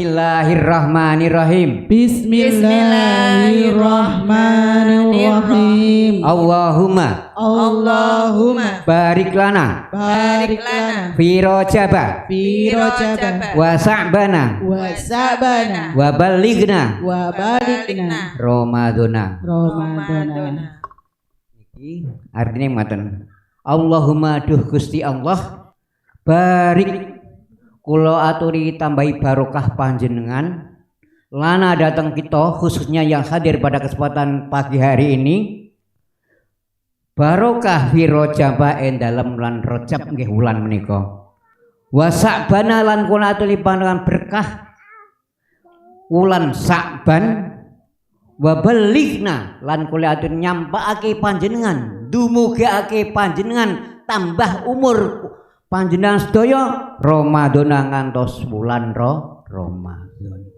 Bismillahirrahmanirrahim. Bismillahirrahmanirrahim. Allahumma barik lana fi rajaba wa sa'bana wa balighna Ramadana. Iki artine ngoten. Allahumma duh Gusti Allah, barik kula aturi tambahi barokah panjenengan lana datang kita khususnya yang hadir pada kesempatan pagi hari ini, barokah fi rajaba dalam bulan Rajab nggih wulan menika, wa sa'bana lan kula aturi panjenengan berkah wulan Sa'ban, wa balighna lan kula aturi nyampakake panjenengan dumugake panjenengan tambah umur panjenengan sedaya Ramadan ngantos bulan Ramadan.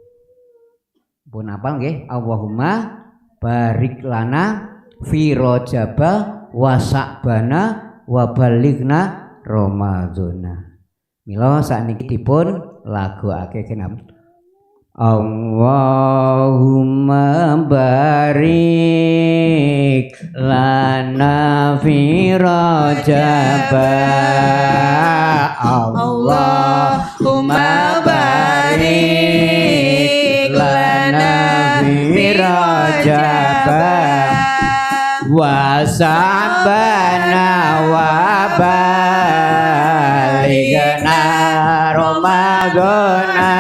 Pun apa nggih? Allahumma barik lana fi rajaba wa sa'bana wa balighna Ramadana. Mila sakniki dipun laguake kenam. Allahumma barik lana fi rajaba. Allahumma barik lana fi rajaba wa sa'bana wa balighna Ramadana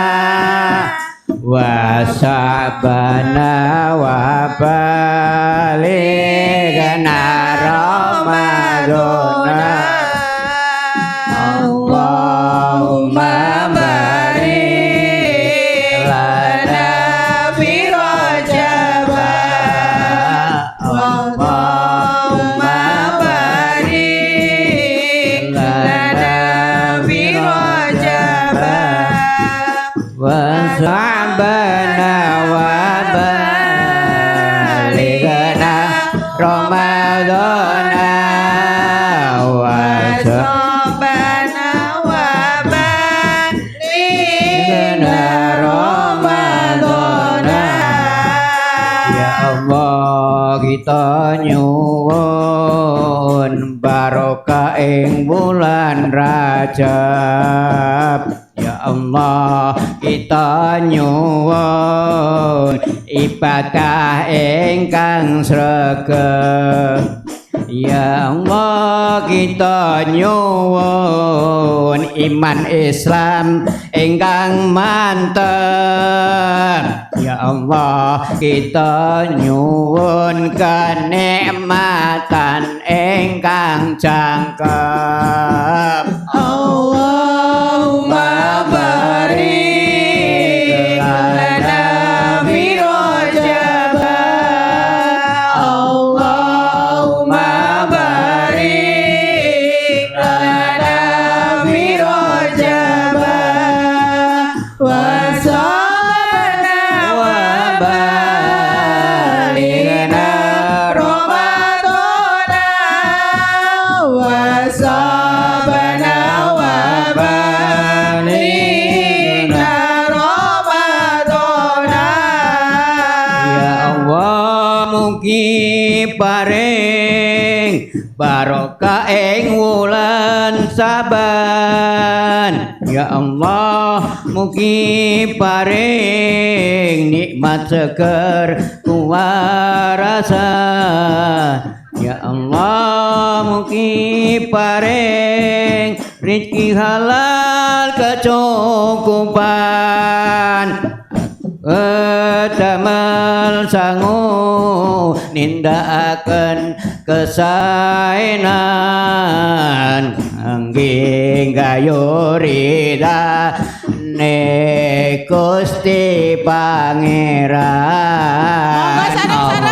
wa sa'bana wa balighna Ramadana. Allahumma barik lana fi rajaba. Allahumma barik lana fi rajaba wa sa'bana wa balighna Ramadana wa sa'bana wa balighna Ramadana. Ya Allah kita nyuwun barokah ing bulan Rajab. Ya Allah kita nyuwun ibadah ingkang sregep. Ya Allah kita nyuwun iman Islam ingkang mantep. Ya Allah kita nyuwun kenikmatan ingkang jangkep. Allahumma barik lana fi rajaba. Allahumma barik lana fi rajaba wa sa'bana wa balighna Ramadana wa sa'bana wa balighna Ramadana. Ya Allah mugi paring barokah ing wulan Saban. Ya Allah mugi paring nikmat seger kuwarasa. Ya Allah mugi paring rezeki halal kecukupan. Damel sangu nindakaken kesaenan angging gayurida ne Gusti Pangeran.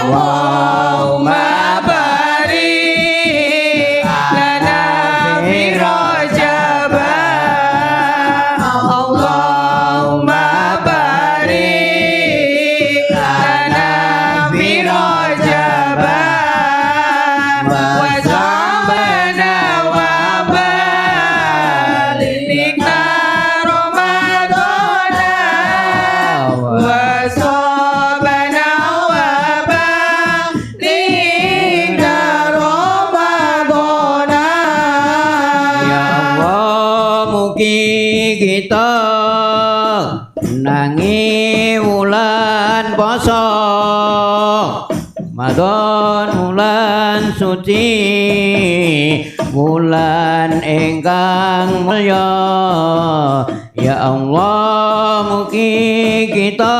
Allahumma barik lana fi rajaba. Allahumma barik lana fi rajaba wa sa'bana wa balighna Ramadana. Ramadan wulan suci, wulan ingkang mulya. Ya Allah mugi kita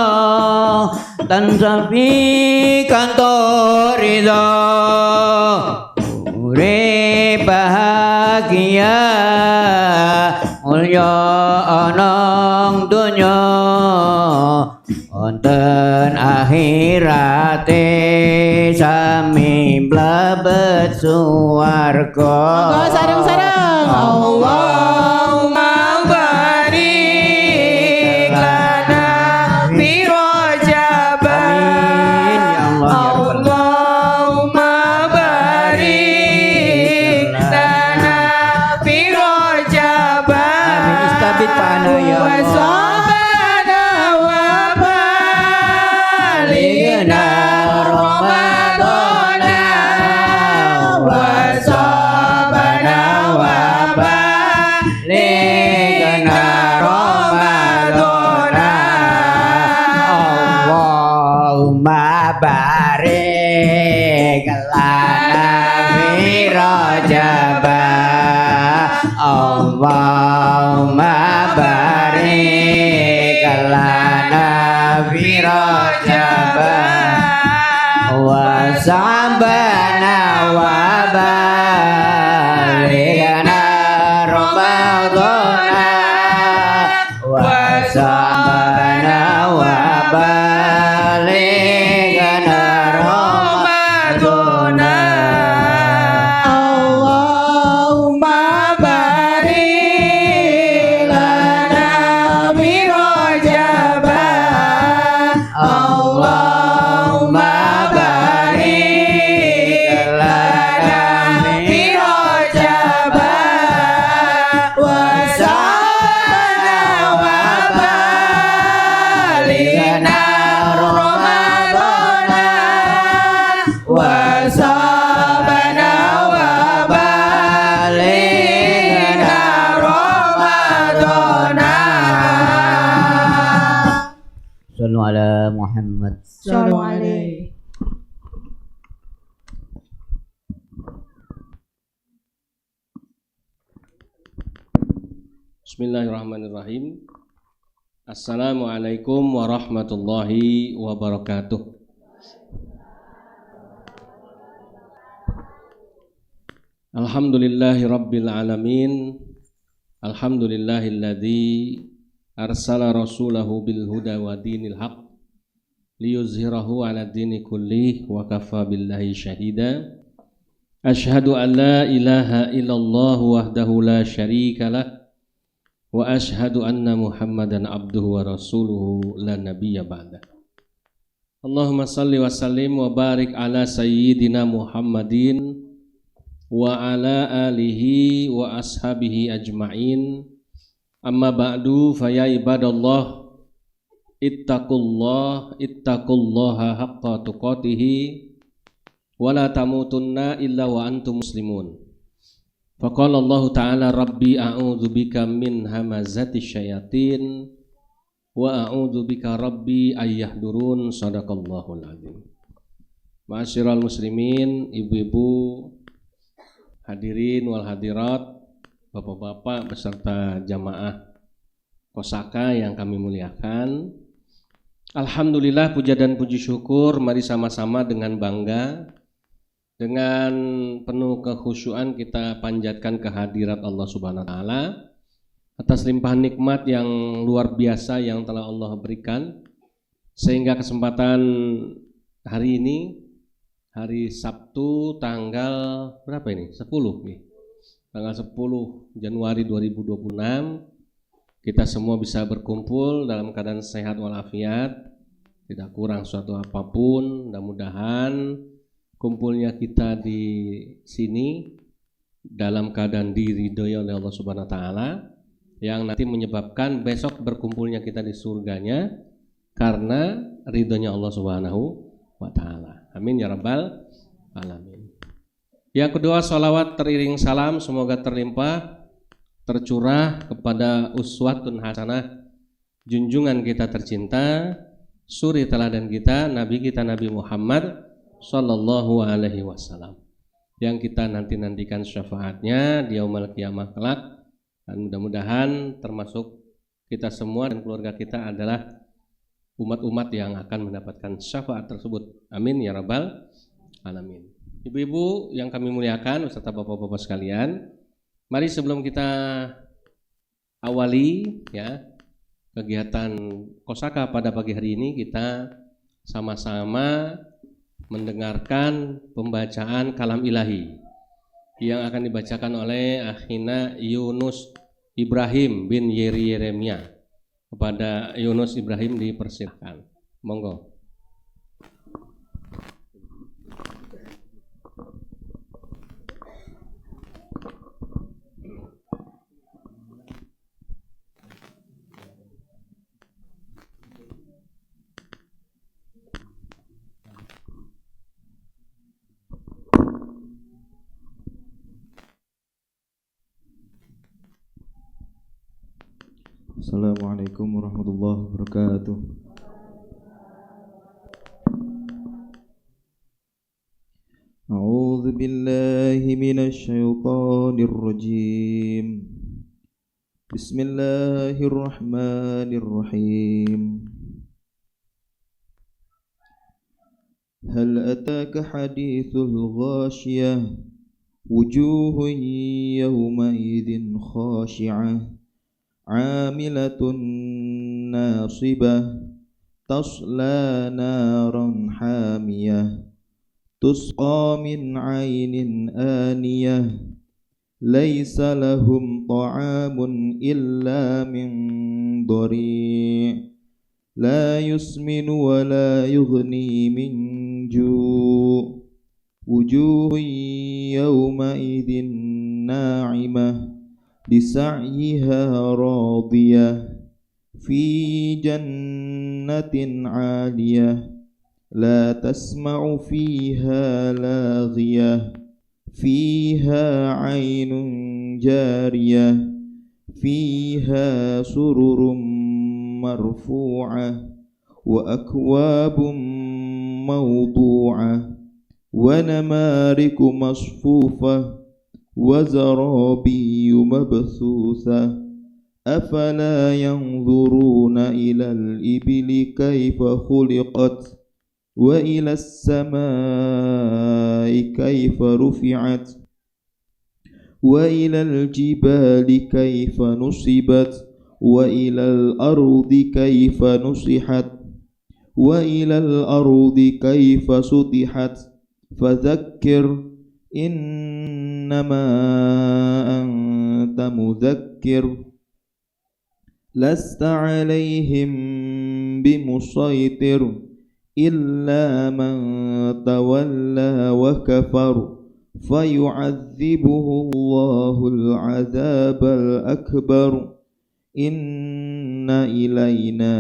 tansah pikantuk ridha, urip bahagia mulya anang donya, wonten akhirate sami mlebet swarga. Monggo sareng-sareng. Allahumma barik lana fi Rajab. Amin ya Allah ya Rabbal Allahumma barik lana fi Rajab. Amin. Istabit fa'ana ya Allah. Wasabana wa balighna Ramadana. Wasabana wa balighna Ramadana. Allahumma barik lana fi Rajab. Allahumma barik lana fi Rajab wa sabana wa balighna Ramadana wa sabana wa balighna Ramadana. Allahumma barik lana fi Rajab. Allahumma barik lana fi Rajab wa sabana wa balighna Ramadana wa sabana wa balighna Ramadana. Sallu ala Muhammad. Shallu alaihi. Bismillahirrahmanirrahim. Assalamualaikum warahmatullahi wabarakatuh. Alhamdulillahi rabbil alamin. Alhamdulillahilladzi arsala rasulahu bil huda wa dinil haq liyuzhirahu ala dini kullih wa kafa billahi syahida. Ashhadu an la ilaha illallah wahdahu la syarika lah wa ashhadu anna Muhammadan abduhu wa rasuluhu la nabiyya ba'da. Allahumma salli wa sallim wa barik ala sayyidina Muhammadin wa ala alihi wa ashabihi ajma'in. Amma ba'du, fa ya ibadallah ittaqullaha haqqa tuqatih wa la tamutunna illa wa antum muslimun. Faqala Allah Ta'ala Rabbi a'udzu bika min hamazati syayatin wa a'udzu bika Rabbi ayyahdurun. Shadaqallahul azim. Ma'asyiral muslimin, ibu-ibu, hadirin wal hadirat, bapak-bapak beserta jamaah Kosaka yang kami muliakan. Alhamdulillah, puja dan puji syukur mari sama-sama dengan bangga, dengan penuh kekhusyuan kita panjatkan kehadirat Allah Subhanahu wa taala atas limpahan nikmat yang luar biasa yang telah Allah berikan, sehingga kesempatan hari ini, hari Sabtu tanggal berapa ini? 10 nih. Tanggal 10 Januari 2026 kita semua bisa berkumpul dalam keadaan sehat walafiat, tidak kurang suatu apapun. Mudah-mudahan kumpulnya kita di sini dalam keadaan diridhoi oleh Allah Subhanahu wa taala, yang nanti menyebabkan besok berkumpulnya kita di surganya karena ridhonya Allah Subhanahu wa taala. Amin ya rabbal alamin. Yang kedua, salawat teriring salam semoga terlimpah tercurah kepada uswatun hasanah, junjungan kita tercinta, suri teladan kita, Nabi Muhammad sallallahu alaihi wasallam yang kita nantikan syafaatnya di yaumul qiyamah kelak, dan mudah-mudahan termasuk kita semua dan keluarga kita adalah umat-umat yang akan mendapatkan syafaat tersebut. Amin ya rabbal alamin. Ibu-ibu yang kami muliakan, beserta bapak-bapak sekalian, mari sebelum kita awali ya kegiatan Kosaka pada pagi hari ini, kita sama-sama mendengarkan pembacaan kalam ilahi yang akan dibacakan oleh akhina Yunus Ibrahim bin Yeremia. Kepada Yunus Ibrahim dipersilakan. Monggo. Assalamualaikum warahmatullahi wabarakatuh. A'udzu billahi minasy syaithanir rajim. Bismillahirrahmanirrahim. Hal ataka hadithul ghashiyah wujuhun yawma idzin khashi'ah عاملة ناصبة تصلى نارا حامية تسقى من عين آنية ليس لهم طعام إلا من ضريع لا يسمن ولا يغني من جوع وجوه يومئذ ناعمة لسعيها راضية في جنة عالية لا تسمع فيها لاغية فيها عين جارية فيها سرر مرفوعة وأكواب موضوعة ونمارق مصفوفة وزرابي مبثوثة أفلا ينظرون إلى الإبل كيف خلقت وإلى السماء كيف رفعت وإلى الجبال كيف نصبت وإلى الأرض كيف نصحت وإلى الأرض كيف سطحت فذكر إنما أنت مذكر لست عليهم بمسيطر إلا من تولى وكفر فيعذبه الله العذاب الأكبر إن إلينا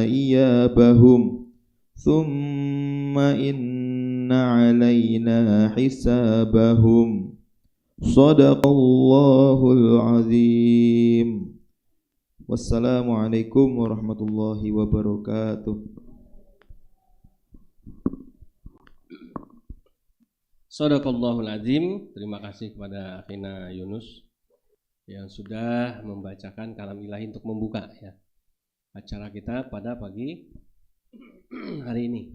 إيابهم ثم إن علينا حسابهم صدق الله العظيم والسلام عليكم ورحمة الله وبركاته. Shadaqallahul azim. Terima kasih kepada akhina Yunus yang sudah membacakan kalam ilahi untuk membuka ya acara kita pada pagi hari ini.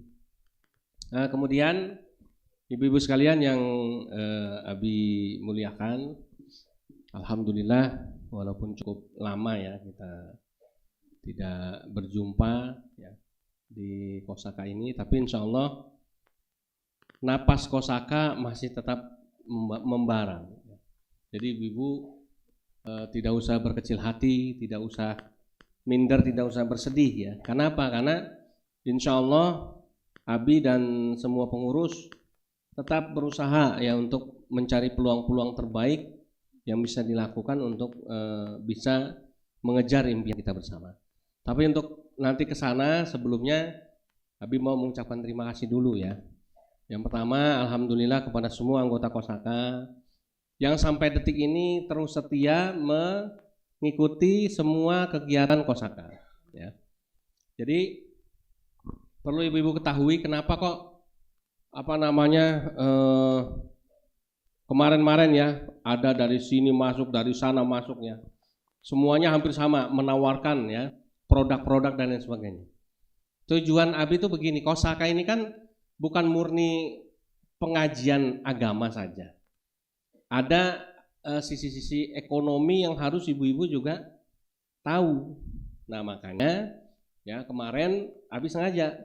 Nah, kemudian ibu-ibu sekalian yang Abi muliakan, alhamdulillah walaupun cukup lama ya kita tidak berjumpa ya di Kosaka ini, tapi insya Allah napas Kosaka masih tetap membara. Jadi ibu tidak usah berkecil hati, tidak usah minder, tidak usah bersedih ya. Kenapa? Karena insya Allah Abi dan semua pengurus tetap berusaha ya untuk mencari peluang-peluang terbaik yang bisa dilakukan untuk bisa mengejar impian kita bersama. Tapi untuk nanti ke sana sebelumnya Abi mau mengucapkan terima kasih dulu ya. Yang pertama, alhamdulillah kepada semua anggota Kosaka yang sampai detik ini terus setia mengikuti semua kegiatan Kosaka ya. Jadi perlu ibu-ibu ketahui kenapa kok kemarin-kemarin ya, ada dari sini masuk, dari sana masuknya. Semuanya hampir sama, menawarkan ya produk-produk dan lain sebagainya. Tujuan ABI itu begini, Kosaka ini kan bukan murni pengajian agama saja. Ada sisi-sisi ekonomi yang harus ibu-ibu juga tahu. Nah makanya ya kemarin ABI sengaja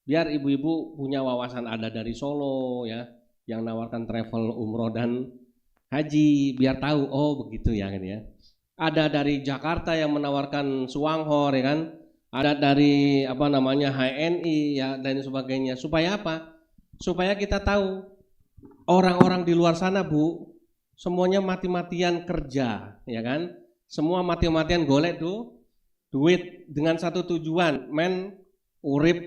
biar ibu-ibu punya wawasan, ada dari Solo ya yang nawarkan travel umroh dan haji, biar tahu oh begitu ya gitu ya. Ada dari Jakarta yang menawarkan Suwanghor ya kan. Ada dari HNI ya dan sebagainya. Supaya apa? Supaya kita tahu orang-orang di luar sana Bu, semuanya mati-matian kerja, ya kan? Semua mati-matian golek duit dengan satu tujuan, men urip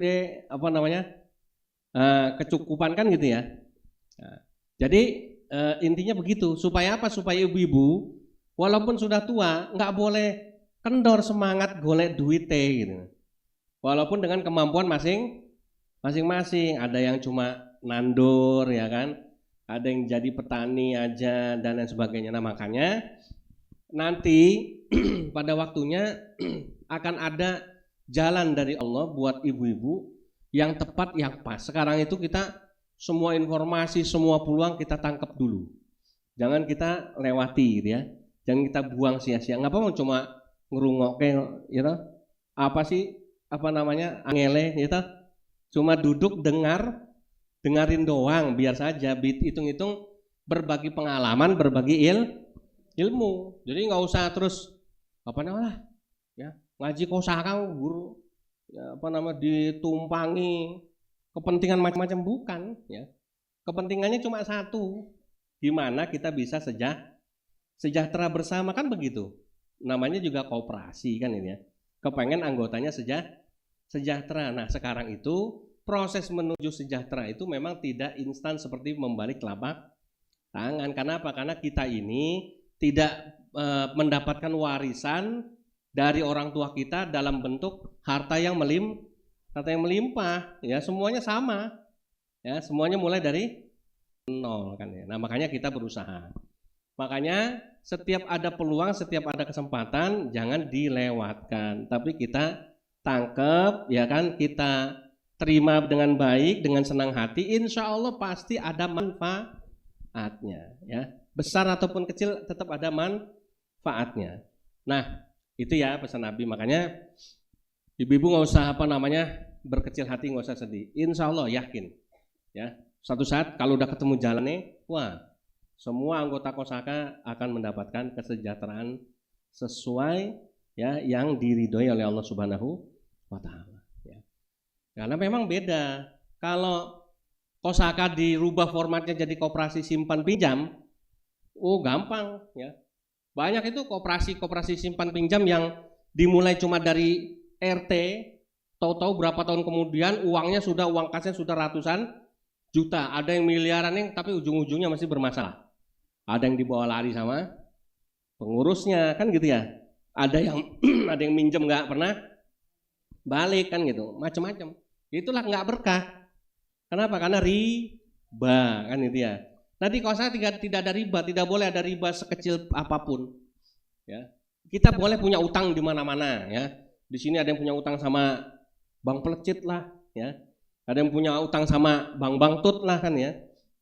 kecukupan kan gitu ya. Nah, jadi intinya begitu. Supaya apa? Supaya ibu-ibu walaupun sudah tua nggak boleh kendor semangat golek duit gitu. Walaupun dengan kemampuan masing-masing, ada yang cuma nandur ya kan, ada yang jadi petani aja dan lain sebagainya. Nah makanya nanti pada waktunya akan ada jalan dari Allah buat ibu-ibu yang tepat, yang pas. Sekarang itu kita semua informasi, semua peluang kita tangkap dulu. Jangan kita lewati gitu ya. Jangan kita buang sia-sia. Ngapa mau cuma ngerungokke gitu. Angele gitu. Cuma duduk dengarin doang, biar saja hitung-hitung, berbagi pengalaman, berbagi ilmu. Jadi nggak usah terus ngaji kosaka guru ditumpangi kepentingan macam-macam, bukan ya. Kepentingannya cuma satu, gimana kita bisa sejahtera bersama, kan begitu. Namanya juga koperasi kan ini ya. Kepengen anggotanya sejahtera. Nah sekarang itu proses menuju sejahtera itu memang tidak instan seperti membalik telapak tangan. Kenapa? Karena kita ini tidak mendapatkan warisan dari orang tua kita dalam bentuk harta yang melimpah ya, semuanya sama ya, semuanya mulai dari nol kan ya. Nah makanya kita berusaha. Makanya setiap ada peluang, setiap ada kesempatan jangan dilewatkan, tapi kita tangkep ya kan, kita terima dengan baik, dengan senang hati, insya Allah pasti ada manfaatnya ya, besar ataupun kecil tetap ada manfaatnya. Nah itu ya pesan Nabi. Makanya ibu-ibu nggak usah berkecil hati, nggak usah sedih, insya Allah yakin ya, suatu saat kalau udah ketemu jalannya, wah semua anggota Kosaka akan mendapatkan kesejahteraan sesuai ya yang diridhoi oleh Allah Subhanahu wa Ta'ala ya. Karena memang beda. Kalau Kosaka dirubah formatnya jadi koperasi simpan pinjam, gampang ya. Banyak itu koperasi simpan pinjam yang dimulai cuma dari RT, tahu-tahu berapa tahun kemudian uang kasnya sudah ratusan juta, ada yang miliaran tapi ujung-ujungnya masih bermasalah. Ada yang dibawa lari sama pengurusnya kan gitu ya. Ada yang minjem nggak pernah balik kan gitu, macam-macam. Itulah nggak berkah. Kenapa? Karena riba kan itu ya. Nanti kalau saya tidak ada riba, tidak boleh ada riba sekecil apapun. Ya, kita boleh punya utang di mana-mana ya. Di sini ada yang punya utang sama bank pelecit lah, ya. Ada yang punya utang sama bank tut lah kan ya.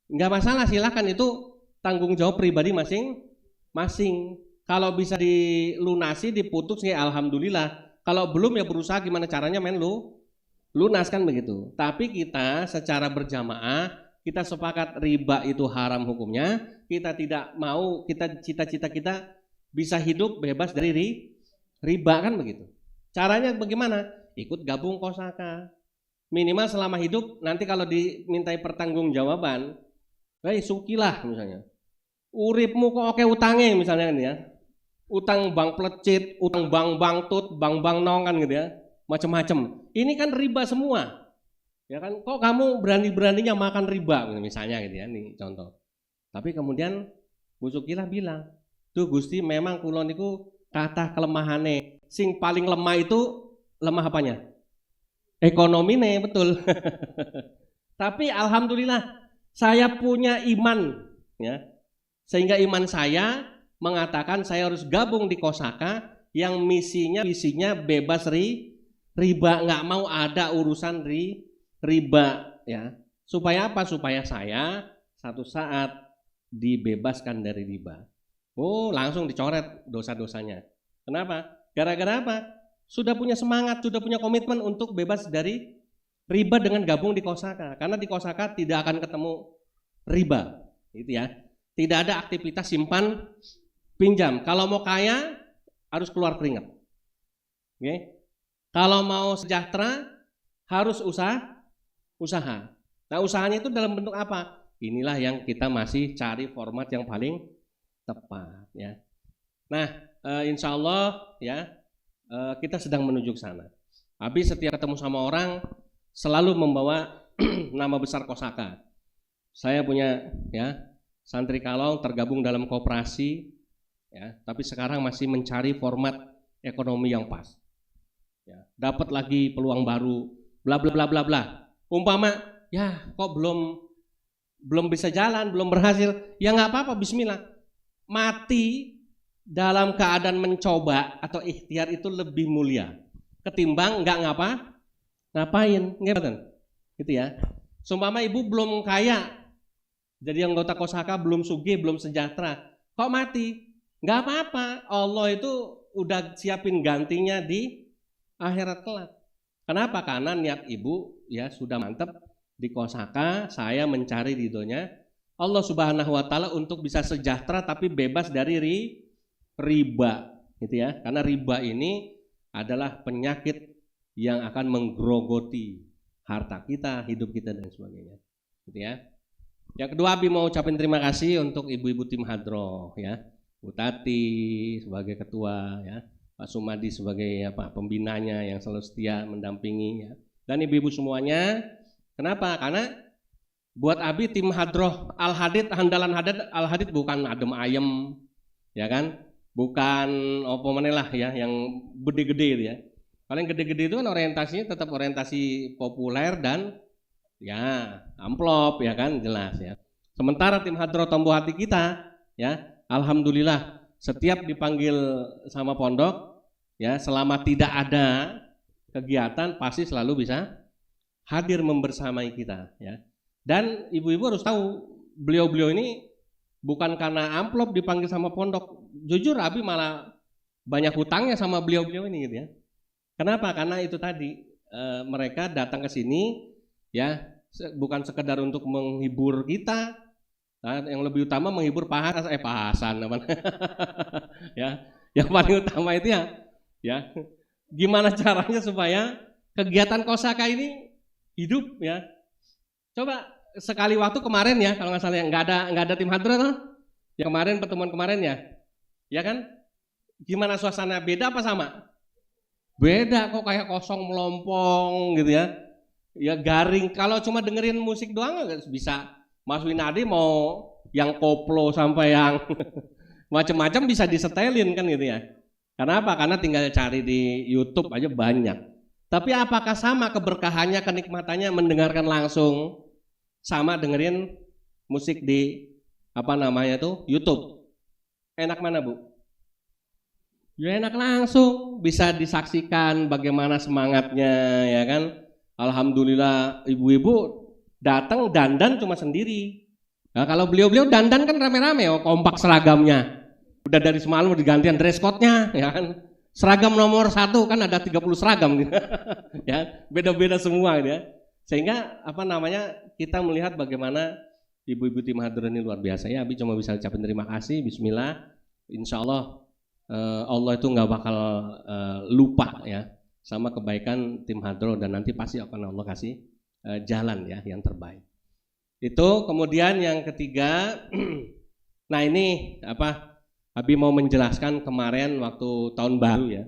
Nggak masalah, silakan, itu tanggung jawab pribadi masing-masing. Kalau bisa dilunasi, diputus ya alhamdulillah. Kalau belum ya berusaha gimana caranya lunas kan begitu. Tapi kita secara berjamaah kita sepakat riba itu haram hukumnya. Kita tidak mau, kita cita-cita kita bisa hidup bebas dari riba kan begitu. Caranya bagaimana? Ikut gabung Kosaka. Minimal selama hidup, nanti kalau dimintai pertanggungjawaban, sukilah misalnya. Uripmu kok oke utangnya misalnya kan ya. Utang bank pelecit, utang bank tut, bank nong kan gitu ya. Macam-macam. Ini kan riba semua. Ya kan, kok kamu berani-beraninya makan riba misalnya gitu ya, nih contoh. Tapi kemudian Bu Sukilah bilang, "Tuh Gusti, memang kula niku kata kelemahane. Sing paling lemah itu lemah apanya? Ekonomi nih, betul." Tapi alhamdulillah saya punya iman, ya. Sehingga iman saya mengatakan saya harus gabung di Kosaka yang visinya bebas riba, nggak mau ada urusan riba, ya. Supaya apa? Supaya saya satu saat dibebaskan dari riba. Oh, langsung dicoret dosa-dosanya. Kenapa? Gara-gara apa? Sudah punya semangat, sudah punya komitmen untuk bebas dari riba dengan gabung di Kosaka. Karena di Kosaka tidak akan ketemu riba, gitu ya. Tidak ada aktivitas simpan pinjam. Kalau mau kaya harus keluar keringat. Oke. Kalau mau sejahtera harus usaha. Nah, usahanya itu dalam bentuk apa? Inilah yang kita masih cari format yang paling tepat, ya. Nah, insya Allah ya kita sedang menuju ke sana. Habis setiap ketemu sama orang selalu membawa nama besar Kosaka. Saya punya ya santri Kalong tergabung dalam koperasi, ya, tapi sekarang masih mencari format ekonomi yang pas. Ya, dapat lagi peluang baru, bla bla bla bla bla. Umpama, ya kok belum bisa jalan, belum berhasil, ya nggak apa-apa, Bismillah. Mati dalam keadaan mencoba atau ikhtiar itu lebih mulia ketimbang nggak ngapain, gitu ya. Seumpama ibu belum kaya, jadi anggota Kosaka, belum sugih, belum sejahtera, kok mati? Nggak apa-apa, Allah itu udah siapin gantinya di akhirat kelak. Kenapa? Karena niat ibu ya sudah mantep di Kosaka, saya mencari ridhonya Allah Subhanahu wa taala untuk bisa sejahtera tapi bebas dari riba, gitu ya. Karena riba ini adalah penyakit yang akan menggerogoti harta kita, hidup kita dan sebagainya, gitu ya. Yang kedua, Abi mau ucapin terima kasih untuk ibu-ibu tim Hadroh, ya. Bu Tati sebagai ketua, ya. Pak Sumadi sebagai pembinanya yang selalu setia mendampingi, ya. Dan ibu-ibu semuanya. Kenapa? Karena buat Abi tim Hadroh Al-Hadid, Handalan Al-Hadid bukan adem ayem, ya kan? Bukan apa mana lah ya, yang gede-gede itu ya. Paling gede-gede itu kan orientasinya tetap orientasi populer dan ya amplop, ya kan, jelas ya. Sementara tim Hadroh Tombuh Hati kita, ya, alhamdulillah setiap dipanggil sama pondok, ya, selama tidak ada kegiatan pasti selalu bisa hadir membersamai kita, ya. Dan ibu-ibu harus tahu beliau-beliau ini bukan karena amplop dipanggil sama pondok. Jujur Abi malah banyak hutangnya sama beliau-beliau ini, gitu ya. Kenapa? Karena itu tadi mereka datang ke sini ya bukan sekedar untuk menghibur kita, nah, yang lebih utama menghibur Pak Hasan ya. Yang paling utama itu ya gimana caranya supaya kegiatan Kosaka ini hidup, ya. Coba sekali waktu kemarin ya, kalau nggak salah nggak ada tim Hadroh tuh. Ya kemarin pertemuan kemarin ya kan? Gimana suasana, beda apa sama? Beda, kok kayak kosong melompong gitu ya. Ya garing. Kalau cuma dengerin musik doang nggak bisa. Mas Winadi mau yang koplo sampai yang macam-macam bisa disetelin kan gitu ya. Karena apa? Karena tinggal cari di YouTube aja banyak. Tapi apakah sama keberkahannya, kenikmatannya mendengarkan langsung sama dengerin musik di YouTube? Enak mana, Bu? Ya enak langsung, bisa disaksikan bagaimana semangatnya, ya kan. Alhamdulillah ibu-ibu datang dandan cuma sendiri. Nah, kalau beliau-beliau dandan kan rame-rame, kompak seragamnya. Udah dari semalam digantian dress code-nya, ya kan. Seragam nomor 1 kan ada 30 seragam gitu. Ya, beda-beda semua gitu ya. Sehingga kita melihat bagaimana ibu-ibu tim Hadroh ini luar biasa ya. Abi cuma bisa ucapin terima kasih, bismillah. Insya Allah Allah itu nggak bakal lupa ya sama kebaikan tim Hadroh, dan nanti pasti akan Allah kasih jalan ya yang terbaik. Itu kemudian yang ketiga, nah ini Abi mau menjelaskan kemarin waktu tahun baru ya.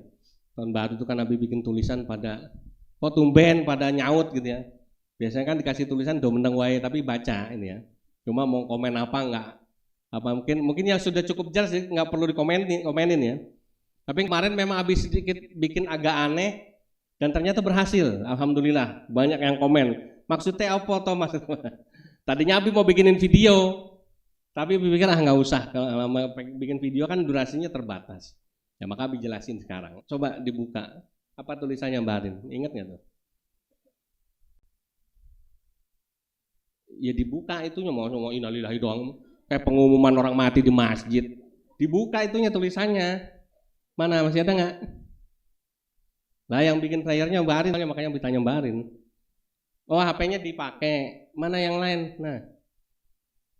Tahun baru itu kan Abi bikin tulisan pada tumben pada nyaut gitu ya. Biasanya kan dikasih tulisan do meneng wae tapi baca ini ya. Cuma mau komen apa enggak? Mungkin yang sudah cukup jelas sih, nggak perlu komenin ya. Tapi kemarin memang Abi sedikit bikin agak aneh dan ternyata berhasil. Alhamdulillah banyak yang komen. Maksudnya apa toh maksudnya? Tadinya Abi mau bikinin video, tapi Abi pikir nggak usah. Kalau bikin video kan durasinya terbatas. Ya maka Abi jelasin sekarang. Coba dibuka. Apa tulisannya Mbak Arin? Ingat nggak tuh? Ya dibuka itunya mau innalillahi doang. Kayak pengumuman orang mati di masjid. Dibuka itunya tulisannya. Mana masih ada nggak? Lah yang bikin playernya Mbak Arin, makanya ditanya Mbak Arin. Oh HP-nya dipakai. Mana yang lain? Nah,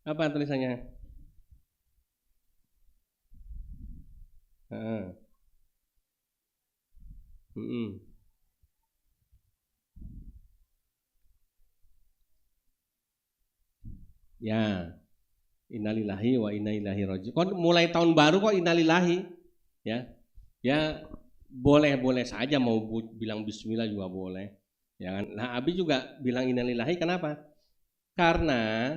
apa tulisannya? Ya, innalillahi wa inna ilaihi raji'un. Kok mulai tahun baru kok innalillahi? Ya, ya boleh saja mau bilang Bismillah juga boleh. Ya kan? Nah, Abi juga bilang innalillahi kenapa? Karena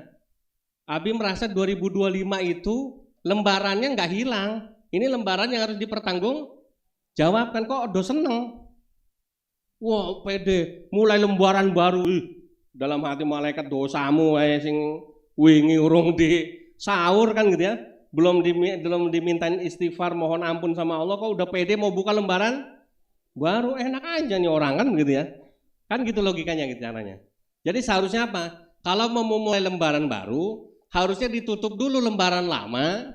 Abi merasa 2025 itu lembarannya nggak hilang. Ini lembaran yang harus dipertanggungjawabkan. Kok udah seneng? Wah, pede, mulai lembaran baru. Dalam hati malaikat dosamu sing wingi urung di sahur kan gitu ya. Belum dimintain istighfar mohon ampun sama Allah kok udah pede mau buka lembaran baru. Enak aja nih orang kan gitu ya. Kan gitu logikanya gitu caranya. Jadi seharusnya apa? Kalau mau mulai lembaran baru harusnya ditutup dulu lembaran lama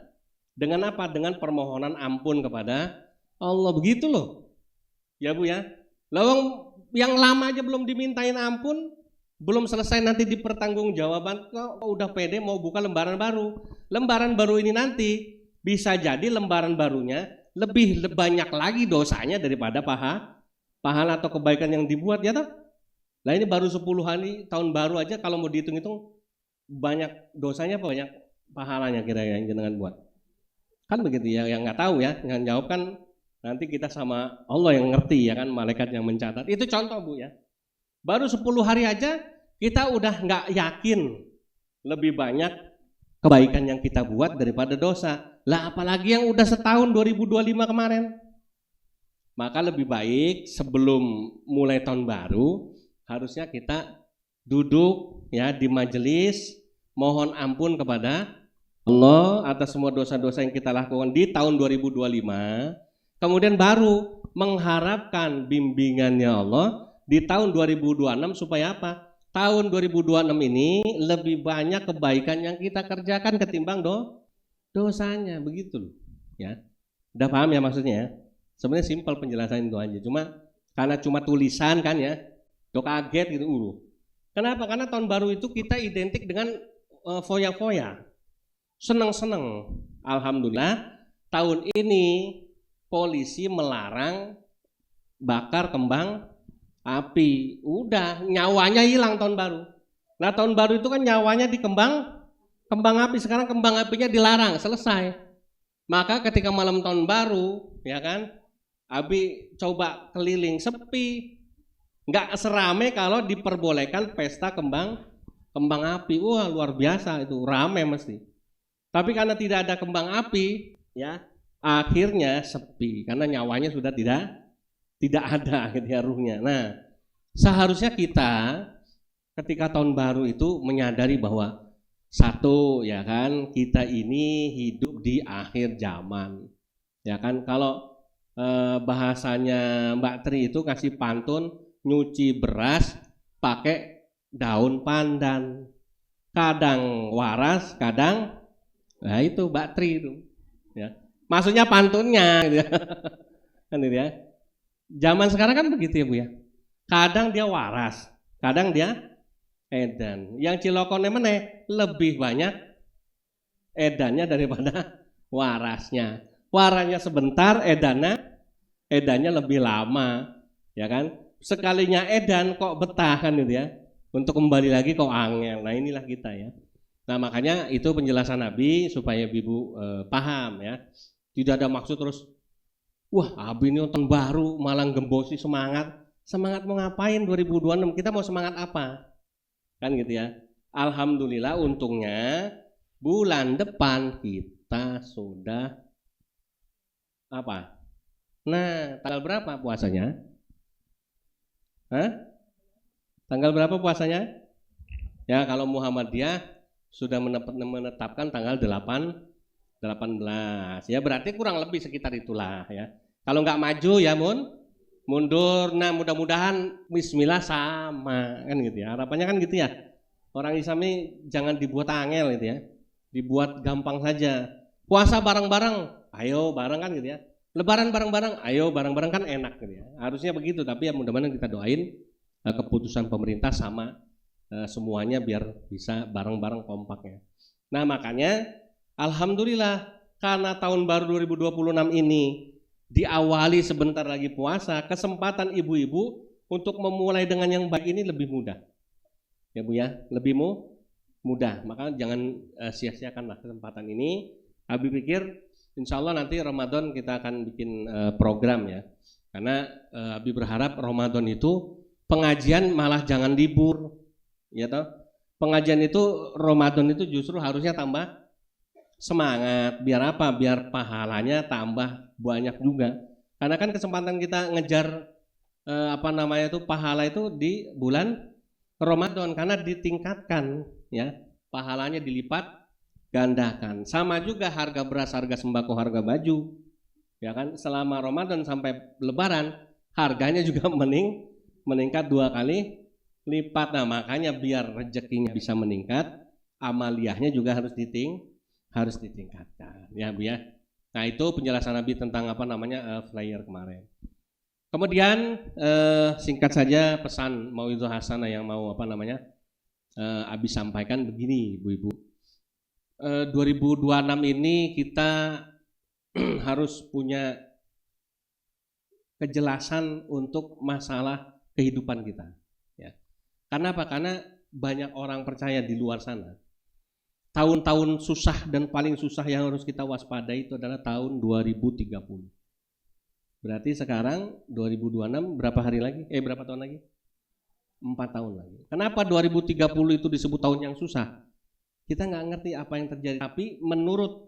dengan apa? Dengan permohonan ampun kepada Allah, begitu loh. Ya Bu ya. Lawang yang lama aja belum dimintain ampun, belum selesai nanti dipertanggungjawaban kok udah pede mau buka lembaran baru. Lembaran baru ini nanti bisa jadi lembaran barunya lebih banyak lagi dosanya daripada pahala atau kebaikan yang dibuat ya toh. Nah ini baru 10 hari tahun baru aja kalau mau dihitung-hitung banyak dosanya apa banyak pahalanya kira-kira yang jenengan buat. Kan begitu ya, yang nggak tahu ya, yang jawab kan nanti kita sama Allah yang ngerti ya kan, malaikat yang mencatat. Itu contoh Bu ya. Baru 10 hari aja kita udah nggak yakin lebih banyak kebaikan yang kita buat daripada dosa. Lah apalagi yang udah setahun 2025 kemarin. Maka lebih baik sebelum mulai tahun baru harusnya kita duduk ya di majelis mohon ampun kepada Allah atas semua dosa-dosa yang kita lakukan di tahun 2025. Kemudian baru mengharapkan bimbingannya Allah di tahun 2026 supaya apa? Tahun 2026 ini lebih banyak kebaikan yang kita kerjakan ketimbang dosanya, begitu loh. Ya. Udah paham ya maksudnya ya? Sebenarnya simpel penjelasan itu aja. Karena cuma tulisan kan ya. Kaget gitu. Kenapa? Karena tahun baru itu kita identik dengan foya-foya. Seneng-seneng. Alhamdulillah tahun ini polisi melarang bakar kembang api. Udah nyawanya hilang tahun baru. Nah tahun baru itu kan nyawanya di kembang api. Sekarang kembang apinya dilarang, selesai. Maka ketika malam tahun baru ya kan, Abi coba keliling sepi. Nggak serame kalau diperbolehkan pesta kembang api. Wah luar biasa itu, rame mesti. Tapi karena tidak ada kembang api ya, akhirnya sepi karena nyawanya sudah tidak ada gitu ya ruhnya. Nah, seharusnya kita ketika tahun baru itu menyadari bahwa satu ya kan, kita ini hidup di akhir zaman. Ya kan, kalau bahasanya Mbak Tri itu kasih pantun nyuci beras pakai daun pandan. Kadang waras, kadang nah itu Mbak Tri itu. Ya. Maksudnya pantunnya gitu ya. Kan gitu ya. Zaman sekarang kan begitu ya Bu ya. Kadang dia waras, kadang dia edan. Yang cilokone meneh lebih banyak edannya daripada warasnya. Warasnya sebentar, edannya lebih lama, ya kan? Sekalinya edan kok betah kan gitu ya. Untuk kembali lagi kok angel. Nah inilah kita ya. Nah makanya itu penjelasan Nabi supaya Ibu paham ya. Tidak ada maksud terus wah Abi ini tahun baru malah gembosi semangat. Semangat mau ngapain 2026? Kita mau semangat apa? Kan gitu ya. Alhamdulillah untungnya bulan depan kita sudah apa? Nah tanggal berapa puasanya? Hah? Tanggal berapa puasanya? Ya, kalau Muhammadiyah sudah menetapkan tanggal 18. Ya, berarti kurang lebih sekitar itulah ya. Kalau nggak maju ya mundur. Nah, mudah-mudahan bismillah sama kan gitu ya. Harapannya kan gitu ya. Orang Islam ini jangan dibuat angel gitu ya. Dibuat gampang saja. Puasa bareng-bareng, ayo bareng kan gitu ya. Lebaran bareng-bareng, ayo bareng-bareng kan enak gitu ya. Harusnya begitu, tapi ya mudah-mudahan kita doain keputusan pemerintah sama semuanya biar bisa bareng-bareng kompaknya. Nah, makanya alhamdulillah karena tahun baru 2026 ini diawali sebentar lagi puasa, kesempatan ibu-ibu untuk memulai dengan yang baik ini lebih mudah. Ya Bu ya, lebih mudah. Maka jangan sia-siakanlah kesempatan ini. Abi pikir insya Allah nanti Ramadan kita akan bikin program ya. Karena Abi berharap Ramadan itu pengajian malah jangan libur. Ya toh? Pengajian itu Ramadan itu justru harusnya tambah semangat. Biar apa? Biar pahalanya tambah banyak juga. Karena kan kesempatan kita ngejar pahala itu di bulan Ramadan karena ditingkatkan ya. Pahalanya dilipat gandakan. Sama juga harga beras, harga sembako, harga baju. Ya kan? Selama Ramadan sampai Lebaran harganya juga meningkat 2 kali lipat. Nah, makanya biar rezekinya bisa meningkat, amaliyahnya juga harus ditingkatkan. Ya, Bu ya. Nah, itu penjelasan Nabi tentang flyer kemarin. Kemudian singkat saja pesan mauidhah hasanah yang mau Abi sampaikan begini, Ibu-ibu. 2026 ini kita harus punya kejelasan untuk masalah kehidupan kita. Karena apa? Karena banyak orang percaya di luar sana. Tahun-tahun susah dan paling susah yang harus kita waspadai itu adalah tahun 2030. Berarti sekarang 2026 berapa hari lagi? Berapa tahun lagi? 4 tahun lagi. Kenapa 2030 itu disebut tahun yang susah? Kita nggak ngerti apa yang terjadi. Tapi menurut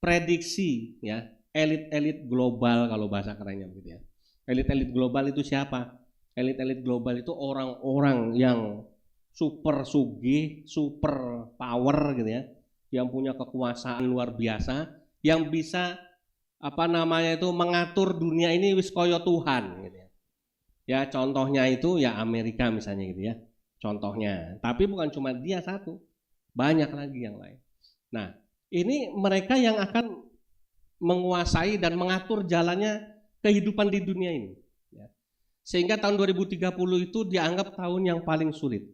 prediksi ya, elit-elit global kalau bahasa kerennya begitu ya. Elit-elit global itu siapa? Elit-elit global itu orang-orang yang super sugih, super power gitu ya, yang punya kekuasaan luar biasa, yang bisa mengatur dunia ini wis koyo Tuhan gitu ya. Ya contohnya itu ya Amerika misalnya gitu ya. Contohnya. Tapi bukan cuma dia satu, banyak lagi yang lain. Nah, ini mereka yang akan menguasai dan mengatur jalannya kehidupan di dunia ini. Sehingga tahun 2030 itu dianggap tahun yang paling sulit.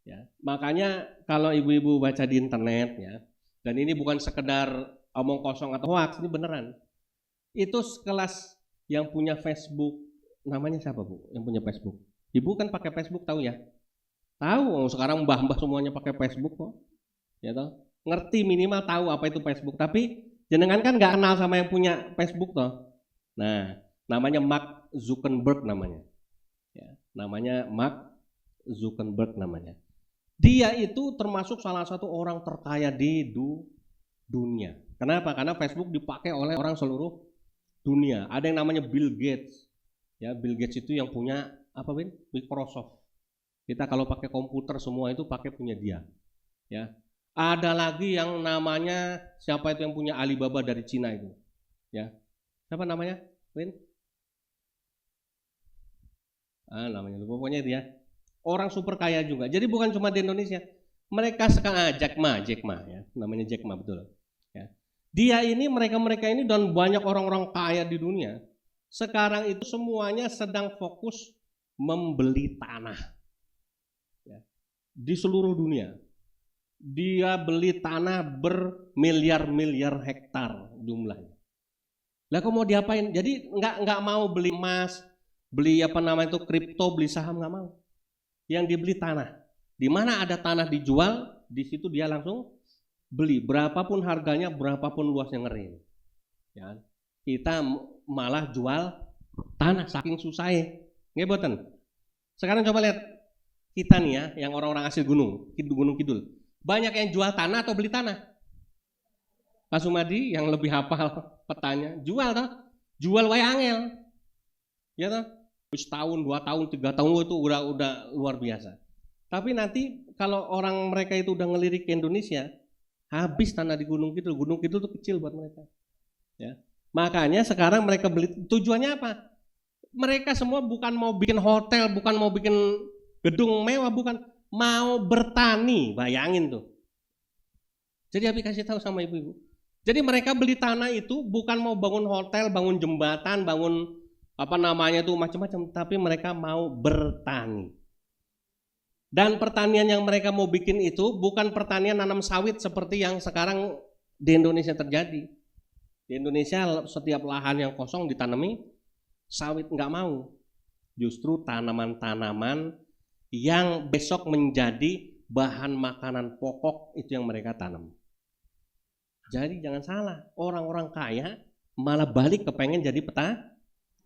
Ya, makanya kalau ibu-ibu baca di internet ya, dan ini bukan sekedar omong kosong atau hoax, ini beneran. Itu sekelas yang punya Facebook, namanya siapa Bu? Yang punya Facebook? Ibu kan pakai Facebook tahu ya? Tahu, sekarang mbah-mbah semuanya pakai Facebook kok. Ya toh? Ngerti minimal tahu apa itu Facebook, tapi jenengan kan nggak kenal sama yang punya Facebook toh. Nah, namanya Mark Zuckerberg namanya. Ya, namanya Mark Zuckerberg namanya. Dia itu termasuk salah satu orang terkaya di dunia. Kenapa? Karena Facebook dipakai oleh orang seluruh dunia. Ada yang namanya Bill Gates. Ya, Bill Gates itu yang punya Microsoft. Kita kalau pakai komputer semua itu pakai punya dia. Ya. Ada lagi yang namanya siapa itu yang punya Alibaba dari Cina itu? Ya. Siapa namanya? Namanya pokoknya dia orang super kaya juga. Jadi bukan cuma di Indonesia. Mereka sekarang Jack Ma ya, namanya Jack Ma betul. Ya. Dia ini mereka ini dan banyak orang-orang kaya di dunia. Sekarang itu semuanya sedang fokus membeli tanah. Ya. Di seluruh dunia. Dia beli tanah bermiliar-miliar hektar jumlahnya. Lah kok mau diapain? Jadi nggak mau beli emas, beli kripto, beli saham, nggak mau. Yang dibeli tanah. Di mana ada tanah dijual, di situ dia langsung beli. Berapapun harganya, berapapun luasnya ngeri. Ya. Kita malah jual tanah saking susahnya. Ngeboten. Sekarang coba lihat kita nih ya, yang orang-orang asli Gunung Kidul. Banyak yang jual tanah atau beli tanah? Pak Sumadi yang lebih hafal petanya, jual toh? Jual wae angel. Ya toh? Setahun, 2 tahun, 3 tahun itu udah luar biasa. Tapi nanti kalau orang mereka itu udah ngelirik ke Indonesia, habis tanah di Gunung Kidul. Gunung Kidul itu kecil buat mereka. Ya. Makanya sekarang mereka beli, tujuannya apa? Mereka semua bukan mau bikin hotel, bukan mau bikin gedung mewah, bukan, mau bertani, bayangin tuh. Jadi Abi kasih tahu sama ibu-ibu. Jadi mereka beli tanah itu bukan mau bangun hotel, bangun jembatan, bangun apa namanya tuh macam-macam, tapi mereka mau bertani. Dan pertanian yang mereka mau bikin itu bukan pertanian nanam sawit seperti yang sekarang di Indonesia terjadi. Di Indonesia setiap lahan yang kosong ditanami sawit, nggak mau. Justru tanaman-tanaman yang besok menjadi bahan makanan pokok itu yang mereka tanam. Jadi jangan salah, orang-orang kaya malah balik kepengen jadi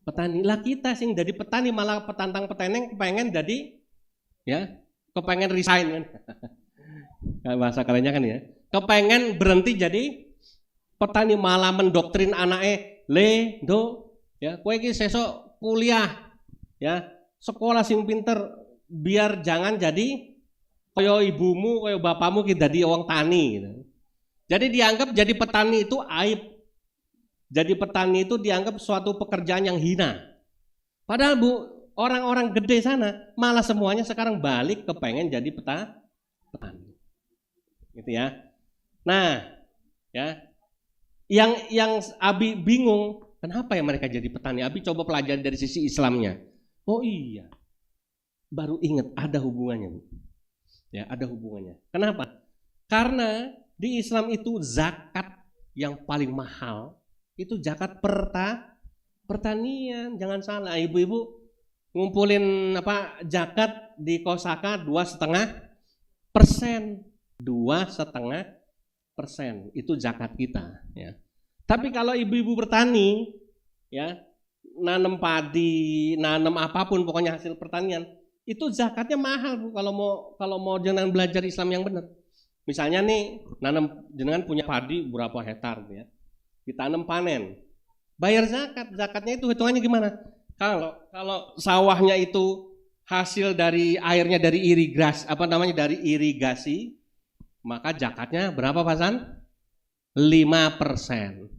petani. Lah kita sih jadi petani malah petantang peteneng kepengen jadi, ya, kepengen resign kan. Bahasa kerennya kan ya. Kepengen berhenti jadi petani, malah mendoktrin anaknya, le, do, ya, kowe iki sesuk kuliah, ya, sekolah sing pinter, biar jangan jadi kaya ibumu, kaya bapamu ki dadi wong tani gitu. Jadi dianggap jadi petani itu aib. Jadi petani itu dianggap suatu pekerjaan yang hina. Padahal Bu, orang-orang gede sana malah semuanya sekarang balik kepengen jadi petani. Gitu ya. Nah, ya. Yang Abi bingung, kenapa ya mereka jadi petani? Abi coba pelajari dari sisi Islamnya. Oh iya. Baru ingat ada hubungannya, Bu. Ya, ada hubungannya. Kenapa? Karena di Islam itu zakat yang paling mahal itu zakat pertanian. Jangan salah, ibu-ibu ngumpulin zakat di Kosaka 2,5%. 2,5% itu zakat kita. Ya. Tapi kalau ibu-ibu bertani, ya, nanam padi, nanam apapun pokoknya hasil pertanian, itu zakatnya mahal Bu. Kalau mau jangan belajar Islam yang benar. Misalnya nih, nanam, jenengan punya padi berapa hektar gitu ya. Ditanam panen. Bayar zakat. Zakatnya itu hitungannya gimana? Kalau sawahnya itu hasil dari airnya dari irigasi, maka zakatnya berapa Pak San? 5%.